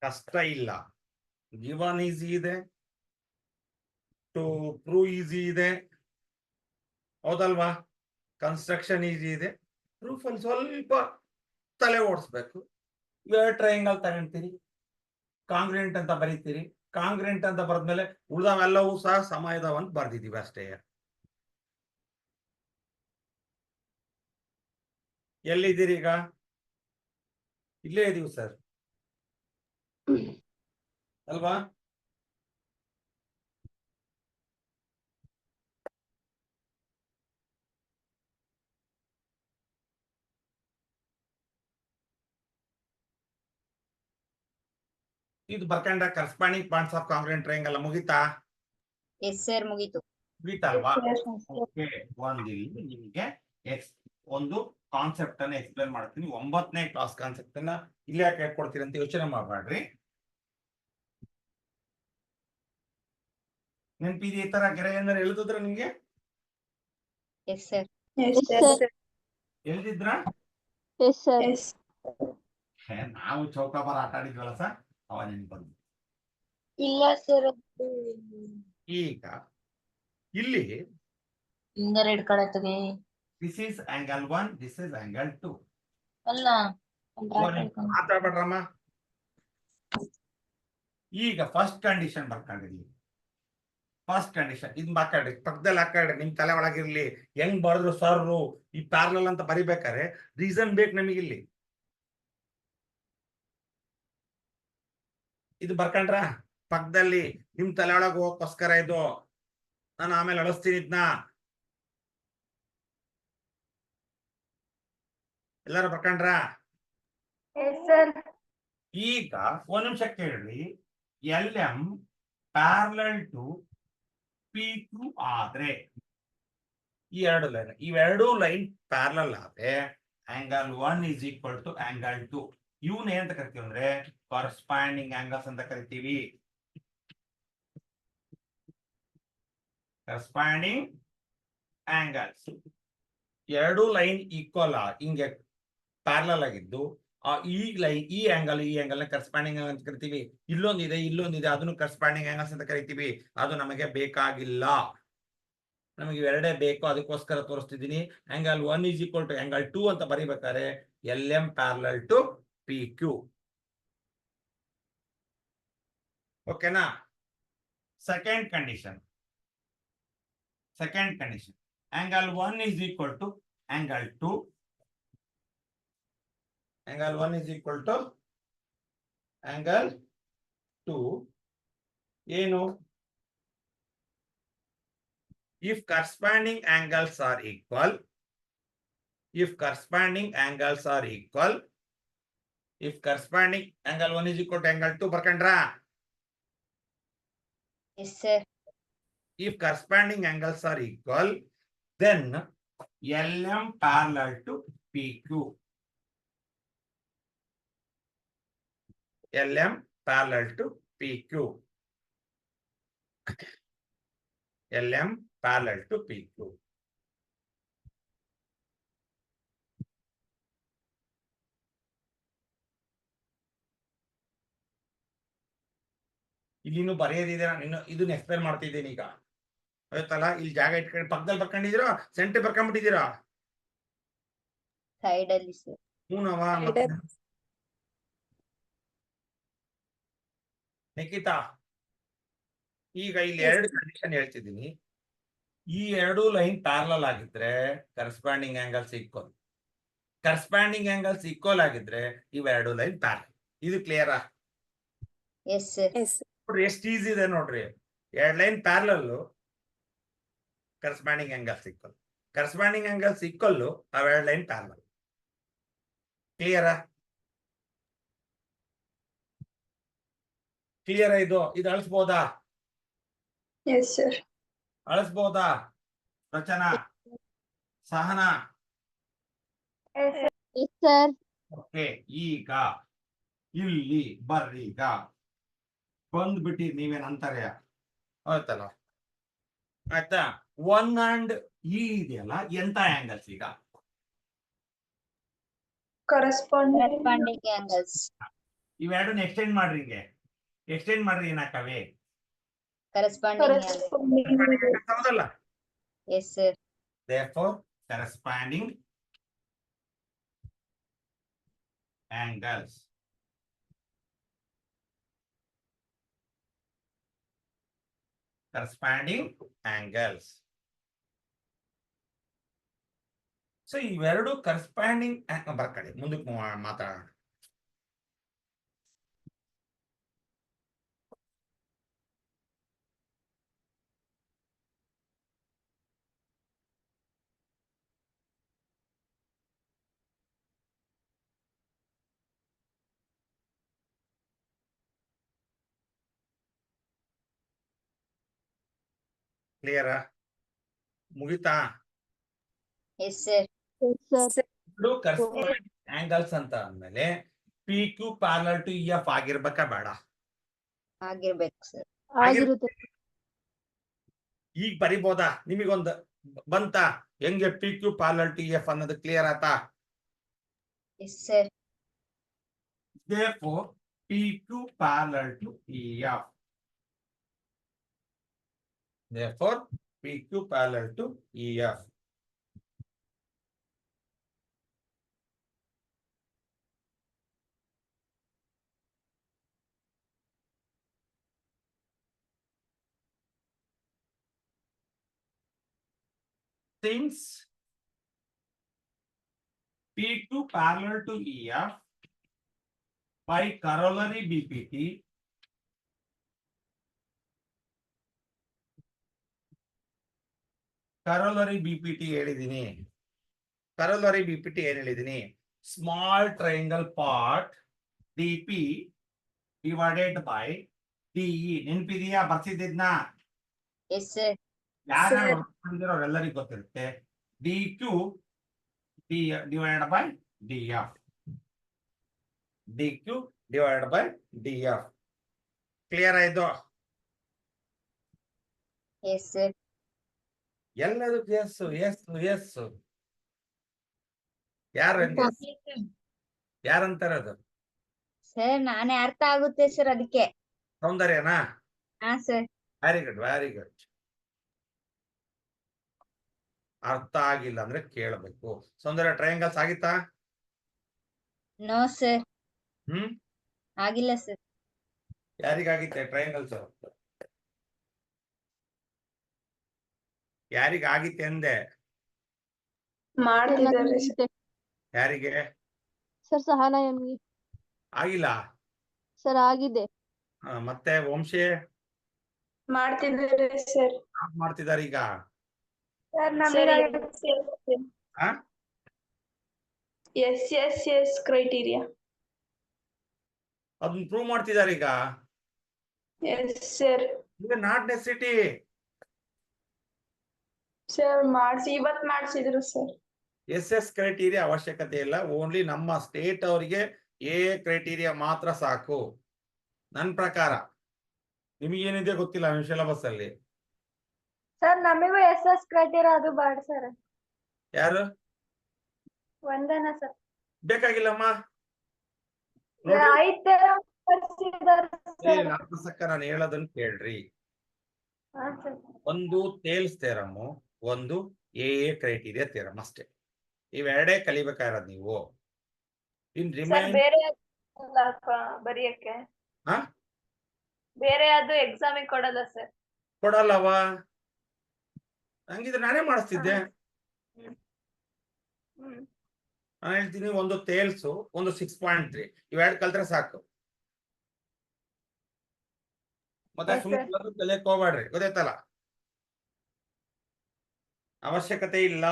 ಕಷ್ಟ ಇಲ್ಲ. ಗಿವನ್ ಈಸಿ ಇದೆ, ಟು ಪ್ರೂವ್ ಈಸಿ ಇದೆ, ಹೌದಲ್ವಾ? ಕನ್ಸ್ಟ್ರಕ್ಷನ್ ಈಸಿ ಇದೆ. ಪ್ರೂಫ್ ಅಲ್ಲಿ ಸ್ವಲ್ಪ ತಲೆ ಓಡಿಸ್ಬೇಕು. ಇವಾಗ ಟ್ರಯಾಂಗಲ್ ತಗೊಂತೀರಿ, ಕಾಂಗ್ರಿಯೆಂಟ್ ಅಂತ ಬರೀತೀರಿ. ಕಾಂಗ್ರಿಯೆಂಟ್ ಅಂತ ಬರೆದ್ಮೇಲೆ ಉಳಿದವೆಲ್ಲವೂ ಸಹ ಸಮ ಇದಾವಂತ ಬರ್ದಿದೀವಿ ಅಷ್ಟೇ. ಎಲ್ಲಿದ್ದೀರಿ ಈಗ? ಇಲ್ಲೇ ಇದೀವಿ ಸರ್, ಅಲ್ವಾ? ಇದು ಬರ್ಕೊಂಡ corresponding points of congruent triangle ಮುಗಿತಾ? Yes sir. ಮುಗೀತು. ಮುಗಿತಲ್ವಾ? Yes, ಓಕೆ, ಇಲ್ಲಿ ನಿಮಗೆ ಒಂದು ಕಾನ್ಸೆಪ್ಟ್ ಅನ್ನ ಎಕ್ಸ್ಪ್ಲೇನ್ ಮಾಡ್ತೀನಿ. 9ನೇ ಕ್ಲಾಸ್ ಕಾನ್ಸೆಪ್ಟ್ ಅನ್ನ ಇಲ್ಲಿ ಯಾಕೆ ಹೇಳ್ಕೊಡ್ತೀನಿ ಅಂತ ಯೋಚನೆ ಮಾಡಬೇಡ್ರಿ. ನೆನಪಿದೆ ಈ ತರ ಗೆರೆ ಏನಾರು எழுದಿದ್ರ ನಿಮ್ಗೆ? Yes sir. Yes, Yes, yes, sir. sir. எழுದಿದ್ರ? Yes, sir. Yes. ನಾವು ಚೌಕಾಬಾರ ಆಟ ಆಡಿದ್ವಲ್ಲ ಸರ್, ಅವ ನೆನಪಂದು. ಇಲ್ಲ ಸರ್. ಈಗ ಇಲ್ಲಿ ಫಿಂಗರ್ ಹಿಡ್ಕೊಳತ್ತಿಗೆ. This is angle 1, this is angle 2. ಅಲ್ಲ ಮಾತಾಡ್ಬೇಡ್ರಮ್ಮ. ಈಗ ಫಸ್ಟ್ ಕಂಡೀಷನ್ ಬರ್ಕೊಂಡಿದೀವಿ. ಫಸ್ಟ್ ಕಂಡೀಷನ್ ಇದು ಹಾಕಾಡ್ರಿ, ಪಕ್ಕದಲ್ಲಿ ಹಾಕಾಡ್ರಿ, ನಿಮ್ ತಲೆ ಒಳಗಿರ್ಲಿ. ಹೆಂಗ್ ಬರೆದ್ರು ಸರ್ ಈ ಪ್ಯಾರಲಲ್ ಅಂತ ಬರಿಬೇಕಾರೆ ರೀಸನ್ ಬೇಕು ನಮಗಿಲ್ಲಿ. ಇದು ಬರ್ಕೊಂಡ್ರ ಪಕ್ಕದಲ್ಲಿ ನಿಮ್ ತಲೆ ಒಳಗೆ ಹೋಗೋಕ್ಕೋಸ್ಕರ ಇದು. ನಾನು ಆಮೇಲೆ ಅಳಿಸ್ತೀನಿ ಇದನ್ನ. ಎಲ್ಲರೂ ಬರ್ಕೊಂಡ್ರ? Yes sir. ಈಗ ಒಂದ್ ನಿಮಿಷ ಕೇಳಿ. LM ಪ್ಯಾರಲಲ್ ಟು PQ ಆದ್ರೆ ಇವೆರಡು ಲೈನ್ ಪ್ಯಾರಲಲ್ ಆದ್ರೆ angle 1 is equal to angle 2. ಇವನ್ ಏನಂತ ಕರಿತೀವಿ ಅಂದ್ರೆ ಕರಸ್ಪಾಂಡಿಂಗ್ ಆಂಗಲ್ಸ್ ಅಂತ ಕರಿತೀವಿ. Corresponding angles. ಎರಡು ಲೈನ್ ಈಕ್ವಲ್ ಹಿಂಗೆ ಪ್ಯಾರಲಲ್ ಆಗಿದ್ದು ಈ ಲೈನ್ ಈ ಆಂಗಲ್ ನ ಕರಸ್ಪಾಂಡಿಂಗ್ ಆಂಗಲ್ ಅಂತ ಕರಿತೀವಿ. ಇಲ್ಲೊಂದಿದೆ ಅದನ್ನು ಕರಸ್ಪಾಂಡಿಂಗ್ ಆಂಗಲ್ಸ್ ಅಂತ ಕರಿತೀವಿ. ಅದು ನಮಗೆ ಬೇಕಾಗಿಲ್ಲ, ನಮಗೆ ಇವೆರಡೇ ಬೇಕು, ಅದಕ್ಕೋಸ್ಕರ ತೋರಿಸ್ತಿದ್ದೀನಿ. Angle 1 is equal to angle 2 ಅಂತ ಬರೀಬೇಕಾದ್ರೆ LM ಪ್ಯಾರಲಲ್ ಟು PQ. ಓಕೆನಾ? Second condition angle 1 is equal to angle 2. Angle 1 is equal to angle 2 ಏನು? If corresponding angles are equal, if corresponding angle 1 is equal to angle 2 ಬರ್ಕೊಂಡ್ರಾ? Yes sir. If corresponding angles are equal, then LM parallel to PQ. LM parallel to PQ. LM parallel to PQ. ಇಲ್ಲಿನೂ ಬರೆಯೋದಿದೆ, ನಾನು ಇದನ್ನ explain ಮಾಡ್ತಿದ್ದೀನಿ ಈಗ. ಆಯ್ತಲ್ಲ? ಇಲ್ಲಿ ಜಾಗ ಇಟ್ಕೊಂಡು ಪಕ್ಕದಲ್ಲಿ ಬರ್ಕೊಂಡಿದ್ದೀರಾ, ಸೆಂಟರ್ ಬರ್ಕೊಂಡ್ಬಿಟ್ಟಿದ್ದೀರಾ? ಸೈಡ್ ಅಲ್ಲಿ ಸರ್. ಹೂನವ. ನಿಖಿತಾ, ಈಗ ಇಲ್ಲಿ ಎರಡು ಕಂಡೀಷನ್ ಹೇಳ್ತಿದ್ದೀನಿ. ಈ ಎರಡು ಲೈನ್ ಪ್ಯಾರಲಲ್ ಆಗಿದ್ರೆ corresponding angles equal. Corresponding angles equal ಆಗಿದ್ರೆ ಇವೆರಡು ಲೈನ್ ಪ್ಯಾರಲಲ್. ಇದು ಕ್ಲಿಯರಾ? Yes sir. ನೋಡ್ರಿ ಎಷ್ಟು ಈಸಿ ಇದೆ ನೋಡ್ರಿ. ಎರಡು line parallel, corresponding angles equal. Corresponding angles equal, ಅವೆರಡು ಲೈನ್ ಪ್ಯಾರಲಲ್. ಕ್ಲಿಯರಾ? ಕ್ಲಿಯರ್ ಇದು ಅಳಿಸ್ಬೋದಾ? Yes sir. ಅಳಿಸ್ಬೋದಾ? Rachana, Sahana? Yes sir. Okay, ಈಗ ಇಲ್ಲಿ ಬರ್ರಿ. ಈಗ ಬಂದ್ಬಿಟ್ಟಿ ನೀವೇನ್ ಅಂತಾರೆ ಆಯ್ತಲ್ಲ? ಆಯ್ತಾ? 1 and E ಇದೆಯಲ್ಲ, ಎಂತ ಆಂಗಲ್ಸ್ ಈಗ? Corresponding angles. ಇವೆರಡನ್ನ ಎಕ್ಸ್ಟೆಂಡ್ ಮಾಡ್ರಿ. ಹಿಂಗೆ ಎಕ್ಸ್ಟೆಂಡ್ ಮಾಡ್ರಿ, ಏನಾಕವೆ? ಕರೆಸ್ಪಾಂಡಿಂಗ್ ಹೌದಲ್ಲ? S sir. Therefore, corresponding angles. Corresponding angles. So ಇವೆರಡು ಕರಸ್ಪಾಂಡಿಂಗ್ ಬರ್ಕಡೆ ಮುಂದಕ್ಕೆ ಮಾತಾಡೋಣ. ಕ್ಲಿಯರಾ? ಮುಗಿತಾ? Yes sir. Yes sir. ಎರಡು ಕರಸ್ಪಾಂಡಿಂಗ್ ಆಂಗಲ್ಸ್ ಅಂತ ಅಂದ್ಮೇಲೆ PQ ಪ್ಯಾರಲಲ್ ಟು EF ಆಗಿರ್ಬೇಕಾ ಬೇಡ? ಆಗಿರ್ಬೇಕು ಸರ್. ಆಗಿರುತ್ತೆ. ಈಗ ಬರಿಬೋದಾ? ನಿಮಗೊಂದು ಬಂತ ಹೆಂಗೆ PQ ಪ್ಯಾರಲಲ್ ಟು EF ಅನ್ನೋದು ಕ್ಲಿಯರ್ ಆತಾ? Yes sir. Therefore, PQ parallel to EF. Therefore, PQ parallel to EF. Since PQ parallel to EF by corollary BPT, ಹೇಳಿದೀನಿ. ಕರೋಲರಿ BPT ಏನ್ ಹೇಳಿದೀನಿ? small triangle part DP divided by DE. ನೆನ್ಪಿದೆಯಾ ಬರ್ಸಿದ್ದಿದ್ನ? Yes, sir. ಯಾರ್ಯಾರು ಬರ್ಕೊಂಡಿರೋರೆಲ್ಲರಿಗೂ ಗೊತ್ತಿರುತ್ತೆ. DQ divided by DF. DQ divided by DF. Clear ಆಯ್ತು? Yes, sir. ಎಲ್ಲದಕ್ಕೂ S S S. ಯಾರು ಯಾರಂತಾರ ಅದು? Sir ನಾನೇ ಅರ್ಥ ಆಗುತ್ತೆ ಸರ್ ಅದಕ್ಕೆ. ಸೌಂದರ್ಯನಾ? ಹಾ sir. Very good very good. ಅರ್ಥ ಆಗಿಲ್ಲ ಅಂದ್ರೆ ಕೇಳಬೇಕು. ಸೌಂದರ್ಯ ಟ್ರಯಾಂಗಲ್ಸ್ ಆಗಿತ್ತಾ? No sir. ಹ್ಮ್ ಆಗಿಲ್ಲ ಸರ್. ಯಾರಿಗಾಗಿತ್ತೆ ಟ್ರಯಾಂಗಲ್ಸ್? ಯಾರಿಗಾಗಿತ್ತೆ ಅಂದೆ? ಮಾಡ್ತಿದ್ದಾರೆ ಸರ್. ಯಾರಿಗೆ ಸರ್ ಸಹನಾ ಎಮ್ಗೆ ಆಗಿಲ್ಲ? ಸರ್ ಆಗಿದೆ. ಮತ್ತೆ ವಂಶಿ ಮಾಡ್ತಿದ್ದಾರೆ ಸರ್. ಮಾಡ್ತಿದ್ದಾರೆ ಈಗ. ಸರ್ ಆ? S criteria. ಅದನ್ನ ಪ್ರೂವ್ ಮಾಡ್ತಿದ್ದಾರೆ ಈಗ. Yes sir. ಈಗ ನಾಟ್ ನೆಸೆಸಿಟಿ. ಸರ್ ಇವತ್ ಮಾಡ್ಸಿದ್ರು ಸರ್. ಎಸ್ ಕ್ರೈಟೀರಿಯಾ ಅವಶ್ಯಕತೆ ಇಲ್ಲ. ಓನ್ಲಿ ನಮ್ಮ ಸ್ಟೇಟ್ ಅವರಿಗೆ ಎ ಕ್ರೈಟೀರಿಯಾ ಮಾತ್ರ ಸಾಕು ನನ್ನ ಪ್ರಕಾರ. ನಿಮಗೇನಿದೆ ಗೊತ್ತಿಲ್ಲ ನಿಮ್ಮ ಸಿಲೆಬಸ್ ಅಲ್ಲಿ. ಸರ್ ನಮಗೂ ಎಸ್ ಕ್ರೈಟೀರಿಯಾ ಅದು ಬೇಡ ಸರ್. ಯಾರು? ವಂದನಾ ಸರ್. ಬೇಕಾಗಿಲ್ಲಮ್ಮ. ಐತೆ ನಾನು ಹೇಳೋದನ್ನ ಕೇಳ್ರಿ. ಒಂದು ತೇಲ್ಸ್ ಥಿಯರಮ್, ಒಂದು ಎ ಕ್ರೈಟೀರಿಯಾ ಥಿಯರಮ್ ಅಷ್ಟೇ. ಇವೆರಡೇ ಕಲಿಬೇಕಾಗಿರೋದು ನೀವು. ಇನ್ ರಿಮೈನ್ ಬೇರೆ ಬರೆಯಕ್ಕೆ ಹಾ ಬೇರೆ ಅದು ಎಕ್ಸಾಮಿಗೆ ಕೊಡಲ್ಲ ಸರ್. ಕೊಡಲ್ಲವಾ? ಹಂಗಿದ್ರೆ ನಾನೇ ಮಾಡಿಸ್ತಿದ್ದೆ. ನಾನು ಹೇಳ್ತೀನಿ, ಒಂದು ತೇಲ್ಸು, ಒಂದು 6.3 ಇವೆರಡು ಕಲ್ತ್ರೆ ಸಾಕು. ಮತ್ತೆ ಸುಮ್ಮನೆ ಕಲಿಯಕ್ ಹೋಗ್ಬೇಡ್ರಿ, ಗೊತ್ತಾಯ್ತಲ್ಲ? ಅವಶ್ಯಕತೆ ಇಲ್ಲ.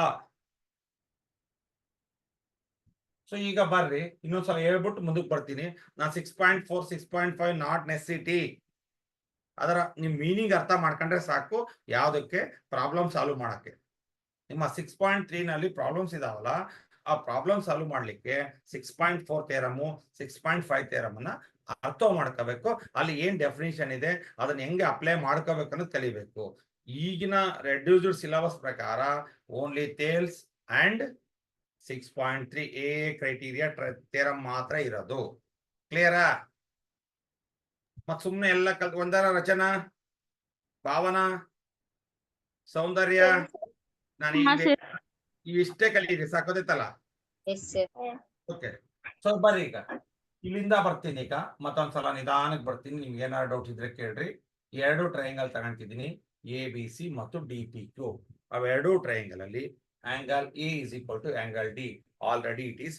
ಸೊ ಈಗ ಬರ್ರಿ, ಇನ್ನೊಂದ್ಸಲ ಹೇಳ್ಬಿಟ್ಟು ಮುಂದಕ್ಕೆ ಬರ್ತೀನಿ. ನಾನು 6.4 6.5 ನಾಟ್ ನೆಸೆಸಿಟಿ. ಅದರ ನಿಮ್ ಮೀನಿಂಗ್ ಅರ್ಥ ಮಾಡ್ಕೊಂಡ್ರೆ ಸಾಕು ಯಾವ್ದಕ್ಕೆ ಪ್ರಾಬ್ಲಮ್ ಸಾಲ್ವ್ ಮಾಡಕ್ಕೆ. ನಿಮ್ಮ 6.3 ನಲ್ಲಿ ಪ್ರಾಬ್ಲಮ್ಸ್ ಇದಾವಲ್ಲ, ಆ ಪ್ರಾಬ್ಲಮ್ ಸಾಲ್ವ್ ಮಾಡ್ಲಿಕ್ಕೆ 6.4 ಥಿಯರಮು 6.5 ಥಿಯರಮ್ ಅನ್ನ ಅರ್ಥ ಮಾಡ್ಕೋಬೇಕು. ಅಲ್ಲಿ ಏನ್ ಡೆಫಿನಿಷನ್ ಇದೆ ಅದನ್ನ ಹೆಂಗೆ ಅಪ್ಲೈ ಮಾಡ್ಕೋಬೇಕು ಅನ್ನೋದು ಕಲಿಬೇಕು. ಈಗಿನ ರೆಡ್ಯೂಸ್ಡ್ ಸಿಲೆಬಸ್ ಪ್ರಕಾರ only Thales and 6.3 A criteria theorem ಮಾತ್ರ ಇರೋದು. ಕ್ಲಿಯರಾ? ಮತ್ ಸುಮ್ನೆ ಎಲ್ಲ ಒಂದರ ರಚನಾ, ಭಾವನಾ, ಸೌಂದರ್ಯ, ನಾನು ಇವಿಷ್ಟೇ ಕಲೀರಿ, ಸಾಕೋದೈತಲ್ಲ? Yes sir. ಓಕೆ. ಸೊ ಬರ್ರಿ, ಈಗ ಇಲ್ಲಿಂದ ಬರ್ತೀನಿ. ಈಗ ಮತ್ತೊಂದ್ಸಲ ನಿಧಾನಕ್ಕೆ ಬರ್ತೀನಿ. ನಿಮ್ಗೆ ಏನಾದ್ರು ಡೌಟ್ ಇದ್ರೆ ಕೇಳ್ರಿ. ಎರಡು ಟ್ರಯಾಂಗಲ್ ತಗೊಂತಿದ್ದೀನಿ, ABC ಮತ್ತು DPQ. ಅವೆರಡೂ ಟ್ರಯಾಂಗಲ್ ಅಲ್ಲಿ angle A is equal to angle D. Already it is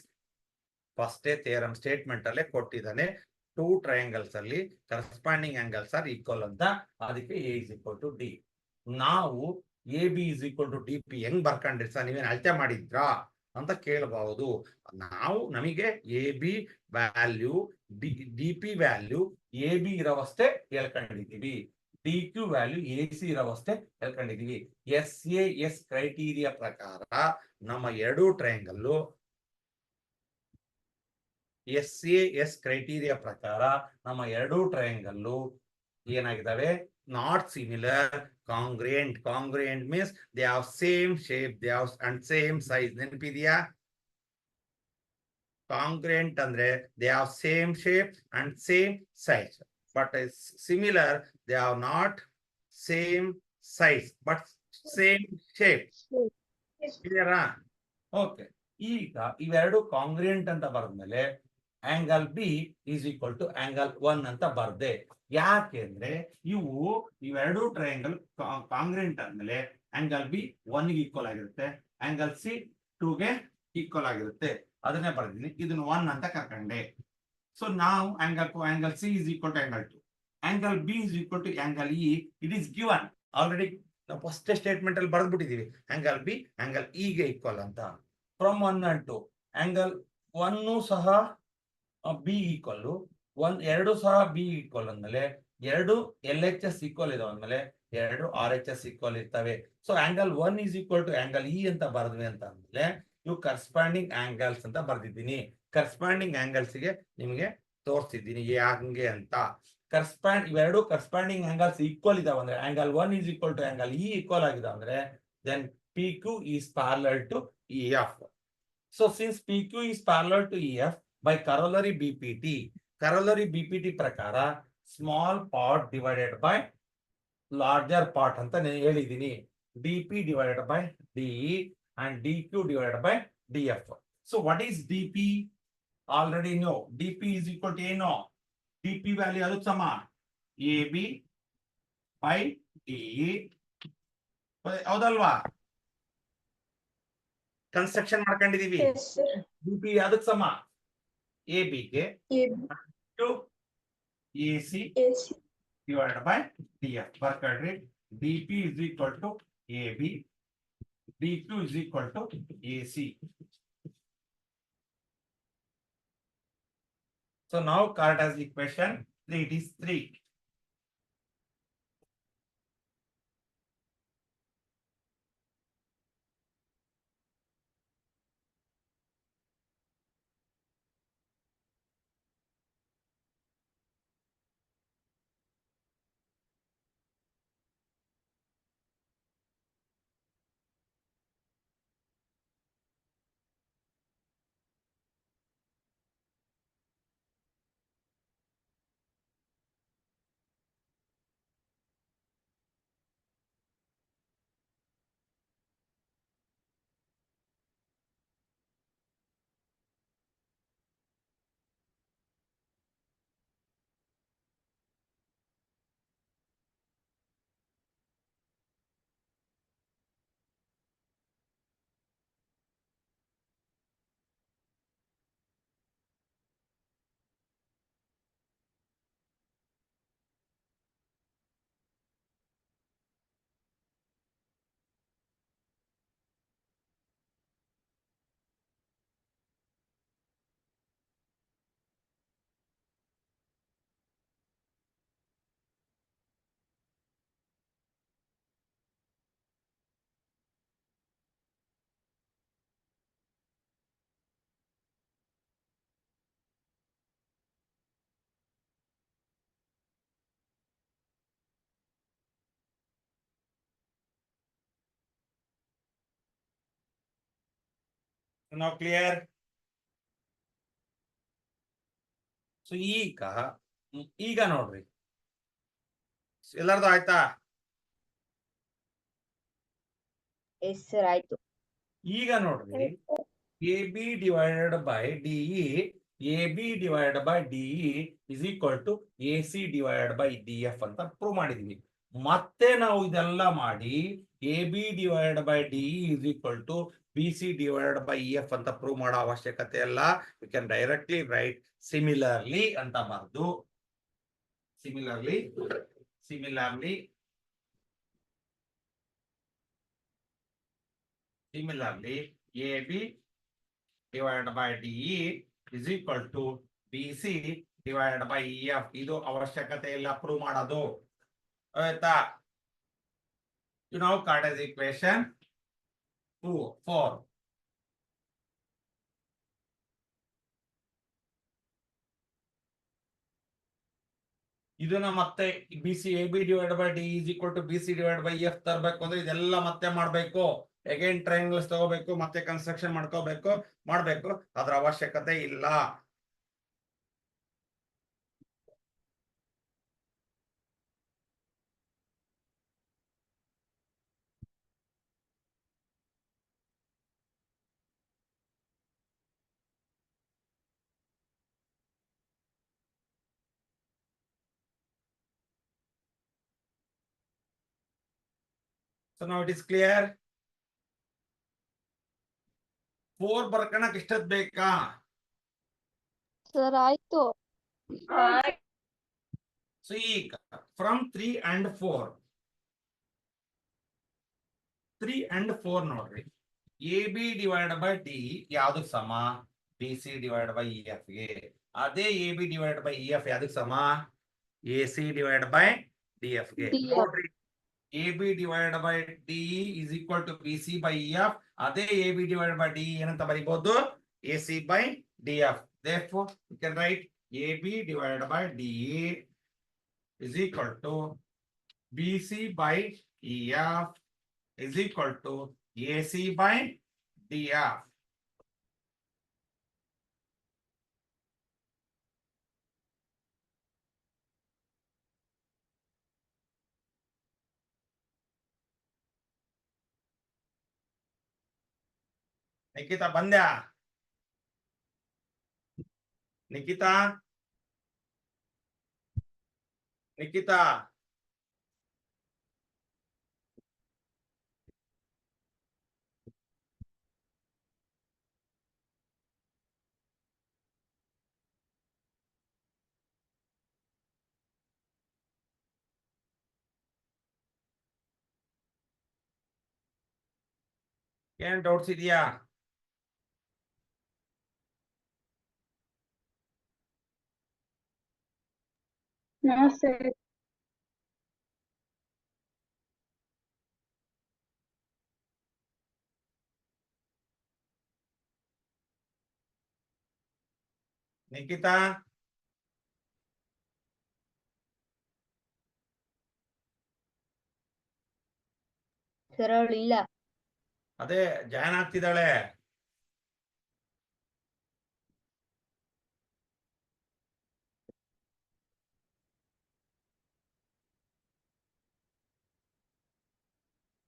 first theorem statement ಅಲ್ಲೇ ಕೊಟ್ಟಿದ್ದಾನೆ. 2 ಟ್ರಯಾಂಗಲ್ಸ್ ಅಲ್ಲಿ ಕರೆಸ್ಪಾಂಡಿಂಗ್ ಆಂಗಲ್ಸ್ ಆರ್ ಈಕ್ವಲ್ ಅಂತ. ಅದಕ್ಕೆ A is equal to D. ನಾವು AB is equal to DP ಹೆಂಗ್ ಬರ್ಕೊಂಡಿರಿ ಸರ್, ನೀವೇನು ಅಳತೆ ಮಾಡಿದ್ರಾ ಅಂತ ಕೇಳಬಹುದು. ನಮಗೆ AB value DP value AB ಇರೋವಷ್ಟೇ ಹೇಳ್ಕೊಂಡಿದೀವಿ. DQ ವ್ಯಾಲ್ಯೂ AC ಇರೋವಷ್ಟೇ ಹೇಳ್ಕೊಂಡಿದೀವಿ. SAS ಕ್ರೈಟೀರಿಯಾ ಪ್ರಕಾರ ನಮ್ಮ ಎರಡೂ ಟ್ರಯಾಂಗಲ್ಲು SAS ಕ್ರೈಟೀರಿಯಾ ಪ್ರಕಾರ ನಮ್ಮ ಎರಡೂ ಟ್ರಯಾಂಗಲ್ಲು ಏನಾಗಿದ್ದಾವೆ? Not similar, congruent. Congruent means they have same shape, they have and same size. ನೆನಪಿದೆಯಾ? ಕಾಂಗ್ರಿಯೆಂಟ್ ಅಂದ್ರೆ they have same shape and same size. But similar, they have not same size but same shape. ಕ್ಲಿಯರಾ? Okay. ಈಗ ಇವೆರಡು congruent ಅಂತ ಬರೆದ್ಮೇಲೆ angle B is equal to angle 1 ಅಂತ ಬರ್ದೆ. ಯಾಕೆಂದ್ರೆ ಇವೆರಡು ಟ್ರಯಾಂಗಲ್ ಕಾಂಗ್ರಿಯೆಂಟ್ ಆದ್ಮೇಲೆ ಆಂಗಲ್ ಬಿ 1 ಗೆ ಈಕ್ವಲ್ ಆಗಿರುತ್ತೆ, ಆಂಗಲ್ ಸಿ 2 ಗೆ ಈಕ್ವಲ್ ಆಗಿರುತ್ತೆ. ಅದನ್ನೇ ಬರ್ತೀನಿ. ಇದನ್ನ 1 ಅಂತ ಕರ್ಕೊಂಡೆ. ಸೊ ನಾವು angle C is equal to angle 2, angle B is equal to angle E. It is given already. ನಾವು ಫಸ್ಟ್ ಸ್ಟೇಟ್ಮೆಂಟ್ ಅಲ್ಲಿ ಬರ್ದ್ಬಿಟ್ಟಿದೀವಿ ಆಂಗಲ್ ಬಿ ಆಂಗಲ್ ಇ ಗೆ ಈಕ್ವಲ್ ಅಂತ. ಫ್ರಮ್ 1 and 2 ಆಂಗಲ್ 1 ಸಹ ಬಿ ಈಕ್ವಲ್, ಎರಡು ಸಹ ಬಿ ಈಕ್ವಲ್ ಅಂದ್ಮೇಲೆ ಎರಡು ಎಲ್ ಎಚ್ ಎಸ್ ಈಕ್ವಲ್ ಇದಾವೆ ಅಂದ್ಮೇಲೆ ಎರಡು ಆರ್ ಎಚ್ ಎಸ್ ಈಕ್ವಲ್ ಇರ್ತವೆ. So angle 1 is equal to angle E ಅಂತ ಬರೆದ್ವಿ ಅಂತ ಅಂದ್ಮೇಲೆ ಇವು ಕರೆಸ್ಪಾಂಡಿಂಗ್ ಆಂಗಲ್ಸ್ ಅಂತ ಬರ್ದಿದ್ದೀನಿ. ಕರೆಸ್ಪಾಂಡಿಂಗ್ ಆಂಗಲ್ಸ್ ಗೆ ನಿಮಗೆ ತೋರಿಸ್ತಿದ್ದೀನಿ ಹಂಗೆ ಅಂತ. ಇವೆರಡು ಕರೆಸ್ಪಾಂಡಿಂಗ್ ಆಂಗಲ್ಸ್ ಈಕ್ವಲ್ ಇದಾವೆ ಅಂದ್ರೆ angle 1 is equal to angle E equal ಆಗಿದೆ ಅಂದ್ರೆ then P Q is parallel to E F. So since P Q is parallel to E F by corollary BPT ಪ್ರಕಾರ small part divided by larger part ಅಂತ ಹೇಳಿದ್ದೀನಿ. D P divided by DE and D Q divided by D F. So what is D P? Already know. D P is equal to ಏನೋ, D P value ಅದು ಸಮ A B by DE. ಹೌದಲ್ವಾ? Construction ಮಾಡ್ಕೊಂಡಿದೀವಿ. Yes, sir. D P ಅದಕ್ಕೆ ಸಮ A B ಗೆ to A C Yes. divided by df. ಬರ್ಕೊಳ್ರಿ. dp is equal to ab, dq is equal to ac. So now Cartesian equation it is 3. Now clear? So ಈಗ ನೋಡ್ರಿ, ಎಲ್ಲಾರ್ದು ಆಯ್ತಾ? Yes sir ಆಯ್ತು. ಈಗ ನೋಡ್ರಿ, A B divided by DE, A B divided by DE is equal to A C divided by D F ಅಂತ prove ಮಾಡಿದ್ವಿ. ಮತ್ತೆ ನಾವು ಇದೆಲ್ಲ ಮಾಡಿ A B divided by DE is equal to B C divided by E F ಅಂತ prove ಮಾಡೋ ಅವಶ್ಯಕತೆ ಇಲ್ಲ. You can directly write similarly ಅಂತ ಬರೆದು similarly AB divided by DE is equal to BC divided by EF. ಇದು ಅವಶ್ಯಕತೆ ಇಲ್ಲ prove ಮಾಡೋದು, ಆಯ್ತಾ? You know Cartesian equation 4. ಇದನ್ನ ಮತ್ತೆ B C A B divide by D is equal to B C divide by F ತರಬೇಕು ಅಂದ್ರೆ ಇದೆಲ್ಲ ಮತ್ತೆ ಮಾಡ್ಬೇಕು. ಅಗೇನ್ ಟ್ರಯಾಂಗಲ್ಸ್ ತಗೋಬೇಕು, ಮತ್ತೆ ಕನ್ಸ್ಟ್ರಕ್ಷನ್ ಮಾಡ್ಬೇಕು. ಅದ್ರ ಅವಶ್ಯಕತೆ ಇಲ್ಲ. So now it is clear. 4 ಬರ್ಕಣಕ್ ಇಷ್ಟದ್ ಬೇಕಾ? ಸರ್ ಆಯ್ತು. So ಈಗ from 3 and 4 ನೋಡ್ರಿ, A B divide by D ಯಾವ್ದು ಸಮ? BC divided by EF ಗೆ. ಅದೇ AB divided by EF ಯಾವ್ದಕ್ಕೆ ಸಮ? AC divided by DF ಗೆ. DF. ನೋಡ್ರಿ, AB divided by DE is equal to BC by EF. ಅದೇ AB divided by DE ಏನಂತ ಬರೀಬಹುದು? AC by DF. Therefore, you can write AB divided by DE is equal to BC by EF is equal to AC by DF. Nikhita ಬಂದ್ಯಾ? ನಿಖಿತಾ ನಿಖಿತಾ ಏನ್ doubts ಇದೆಯಾ? No, sir. Nikhita sir ಅವಳು ಇಲ್ಲ. ಅದೇ join ಆಗ್ತಿದ್ದಾಳೆ.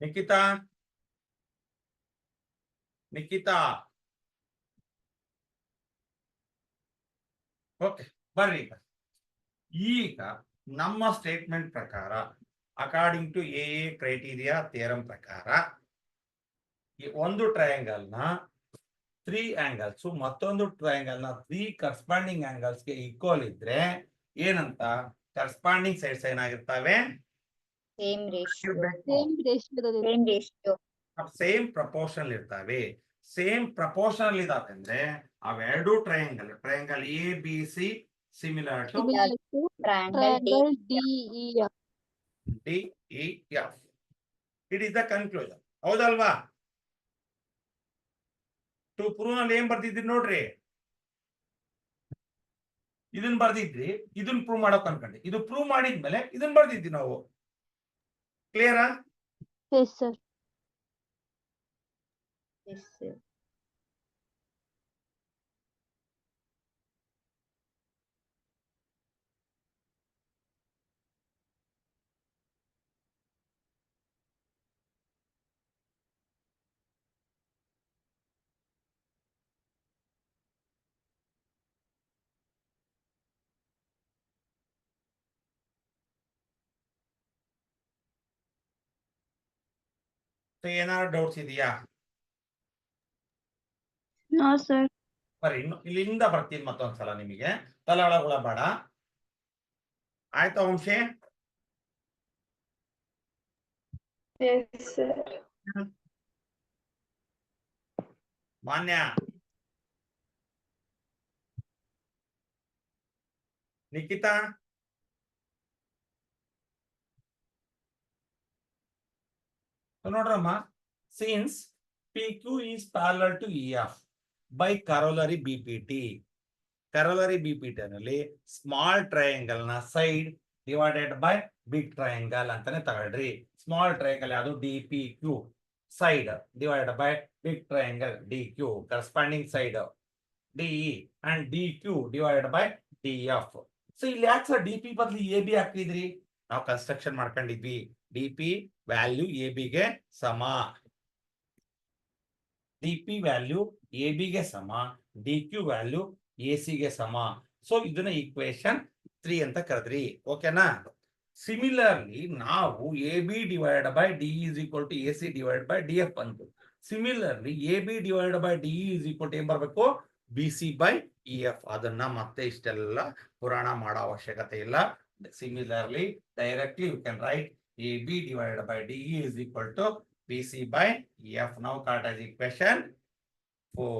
Nikita Nikita okay ಬರ್ರಿ. ಈಗ ನಮ್ಮ ಸ್ಟೇಟ್ಮೆಂಟ್ ಪ್ರಕಾರ according to A criteria theorem ಪ್ರಕಾರ ಈ ಒಂದು ಟ್ರಯಾಂಗಲ್ ನ 3 angles ಮತ್ತೊಂದು ಟ್ರಯಾಂಗಲ್ ನ 3 ಕರೆಸ್ಪಾಂಡಿಂಗ್ angles ಗೆ ಈಕ್ವಲ್ ಇದ್ರೆ ಏನಂತ? ಕರೆಸ್ಪಾಂಡಿಂಗ್ ಸೈಡ್ಸ್ ಏನಾಗಿರ್ತವೆ? Same ratio. Same ratio same proportion ಇರ್ತವೆ. ಸೇಮ್ ಪ್ರಪೋರ್ಷನ್ ಇದಾವೆ ಅಂದ್ರೆ ಅವೆರಡು triangle A B C similar to triangle DEF. DEF. It is the conclusion. ಹೌದಲ್ವಾ? ಟು ಪ್ರೂವ್ ನಲ್ಲಿ ಏನ್ ಬರ್ದಿದ್ರಿ ನೋಡ್ರಿ, ಇದನ್ನ ಬರ್ದಿದ್ರಿ, ಇದನ್ನ ಪ್ರೂವ್ ಮಾಡೋಕ್ ಅನ್ಕೊಂಡೆ. ಇದು ಪ್ರೂವ್ ಮಾಡಿದ್ಮೇಲೆ ಇದನ್ನ ಬರ್ದಿದ್ವಿ ನಾವು. ಕ್ಲಿಯರಾ? Yes, sir. ಏನಾದ್ರು ಡೌಟ್ಸ್ ಇದೆಯಾ? No, sir. ಬರ್ರಿ, ಇನ್ನು ಇಲ್ಲಿಂದ ಬರ್ತೀನಿ ಮತ್ತೊಂದ್ಸಲ. ನಿಮಗೆ ತಲೆ ಒಳಗುಳ ಬೇಡ. ಆಯ್ತಾ ವಂಶಿ? Yes, sir. ಮಾನ್ಯ ನಿಖಿತಾ ನೋಡ್ರಮ್ಮ, since PQ is parallel to EF by corollary BPT. Corollary BPT ನಲ್ಲಿ ಸ್ಮಾಲ್ ಟ್ರಯಾಂಗಲ್ ನ side divided by big triangle ಅಂತಾನೆ ತಗೊಳ್ರಿ. ಸ್ಮಾಲ್ ಟ್ರಯಾಂಗಲ್ ಯಾವುದು? DPQ. Side divided by big triangle DQ. Corresponding side DE and DQ divided by DF. So ಇಲ್ಲಿ ಯಾಕೆ sir DP ಬದಲು AB ಹಾಕಿದ್ರಿ? ನಾವು ಕನ್ಸ್ಟ್ರಕ್ಷನ್ ಮಾಡ್ಕೊಂಡಿದ್ವಿ. DP ವ್ಯಾಲ್ಯೂ AB ಗೆ ಸಮ, DP ವ್ಯಾಲ್ಯೂ AB ಗೆ ಸಮ, DQ ವ್ಯಾಲ್ಯೂ AC ಗೆ ಸಮ. ಸೊ ಇದನ್ನ ಈಕ್ವೇಶನ್ 3 ಅಂತ ಕರೆದ್ರಿ. ಓಕೆನಾ? ಸಿಮಿಲರ್ಲಿ ನಾವು AB divide by DE is equal to AC divide by DF ಅಂತ. Similarly AB divide by DE is equal to ಏನ್ ಬರಬೇಕು? BC by EF. ಅದನ್ನ ಮತ್ತೆ ಇಷ್ಟೆಲ್ಲ ಪುರಾಣ ಮಾಡೋ ಅವಶ್ಯಕತೆ ಇಲ್ಲ. Similarly, directly you can write AB divided by DE is equal to BC by EF. Now call it as equation 4.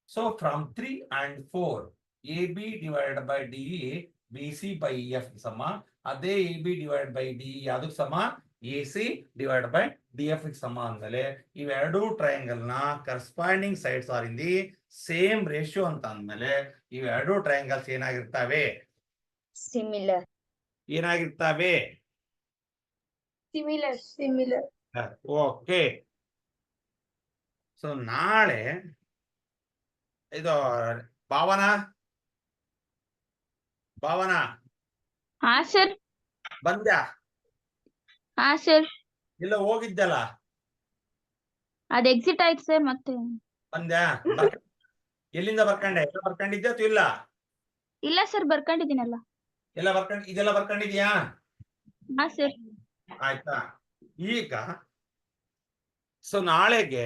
So from 3 and 4, AB divided by DE, BC by EF ಸಮ. ಅದೇ AB divided by DE ಯಾವ್ದಕ್ಕೆ ಸಮ? AC divided by DF ಸಮ ಅಂದಮೇಲೆ ಇವೆರಡೂ triangle ನ corresponding sides are in the same ratio ಅಂತ ಅಂದ್ಮೇಲೆ ಇವೆರಡೂ ಟ್ರಯಾಂಗಲ್ಸ್ ಏನಾಗಿರ್ತವೆ? ಸಿಮಿಲರ್. ಏನಾಗಿರ್ತವೆ? ಸಿಮಿಲರ್. ಓಕೆ. ಸೊ ನಾಳೆ ಇದು ಭಾವನಾ ಹಾ ಸರ್. ಬಂದ್ಯಾ? ಹಾ ಸರ್. ಇಲ್ಲ ಹೋಗಿದ್ದಲ್ಲ, ಅದ್ ಎಕ್ಸಿಟ್ ಆಯ್ತು ಸರ್ ಮತ್ತೆ. ಬಂದ್ಯಾ? ಎಲ್ಲಿಂದ ಬರ್ಕಂಡೆ? ಎಲ್ಲ ಬರ್ಕೊಂಡಿದ್ಯಾ ಅಥವಾ ಇಲ್ಲ? ಇಲ್ಲ ಸರ್ ಬರ್ಕೊಂಡಿದ್ದೀನಲ್ಲ. ಎಲ್ಲ ಇದೆಲ್ಲ ಬರ್ಕೊಂಡಿದ್ಯಾ? ಹಾ ಸರ್. ಆಯ್ತಾ? ಈಗ ಸೊ ನಾಳೆಗೆ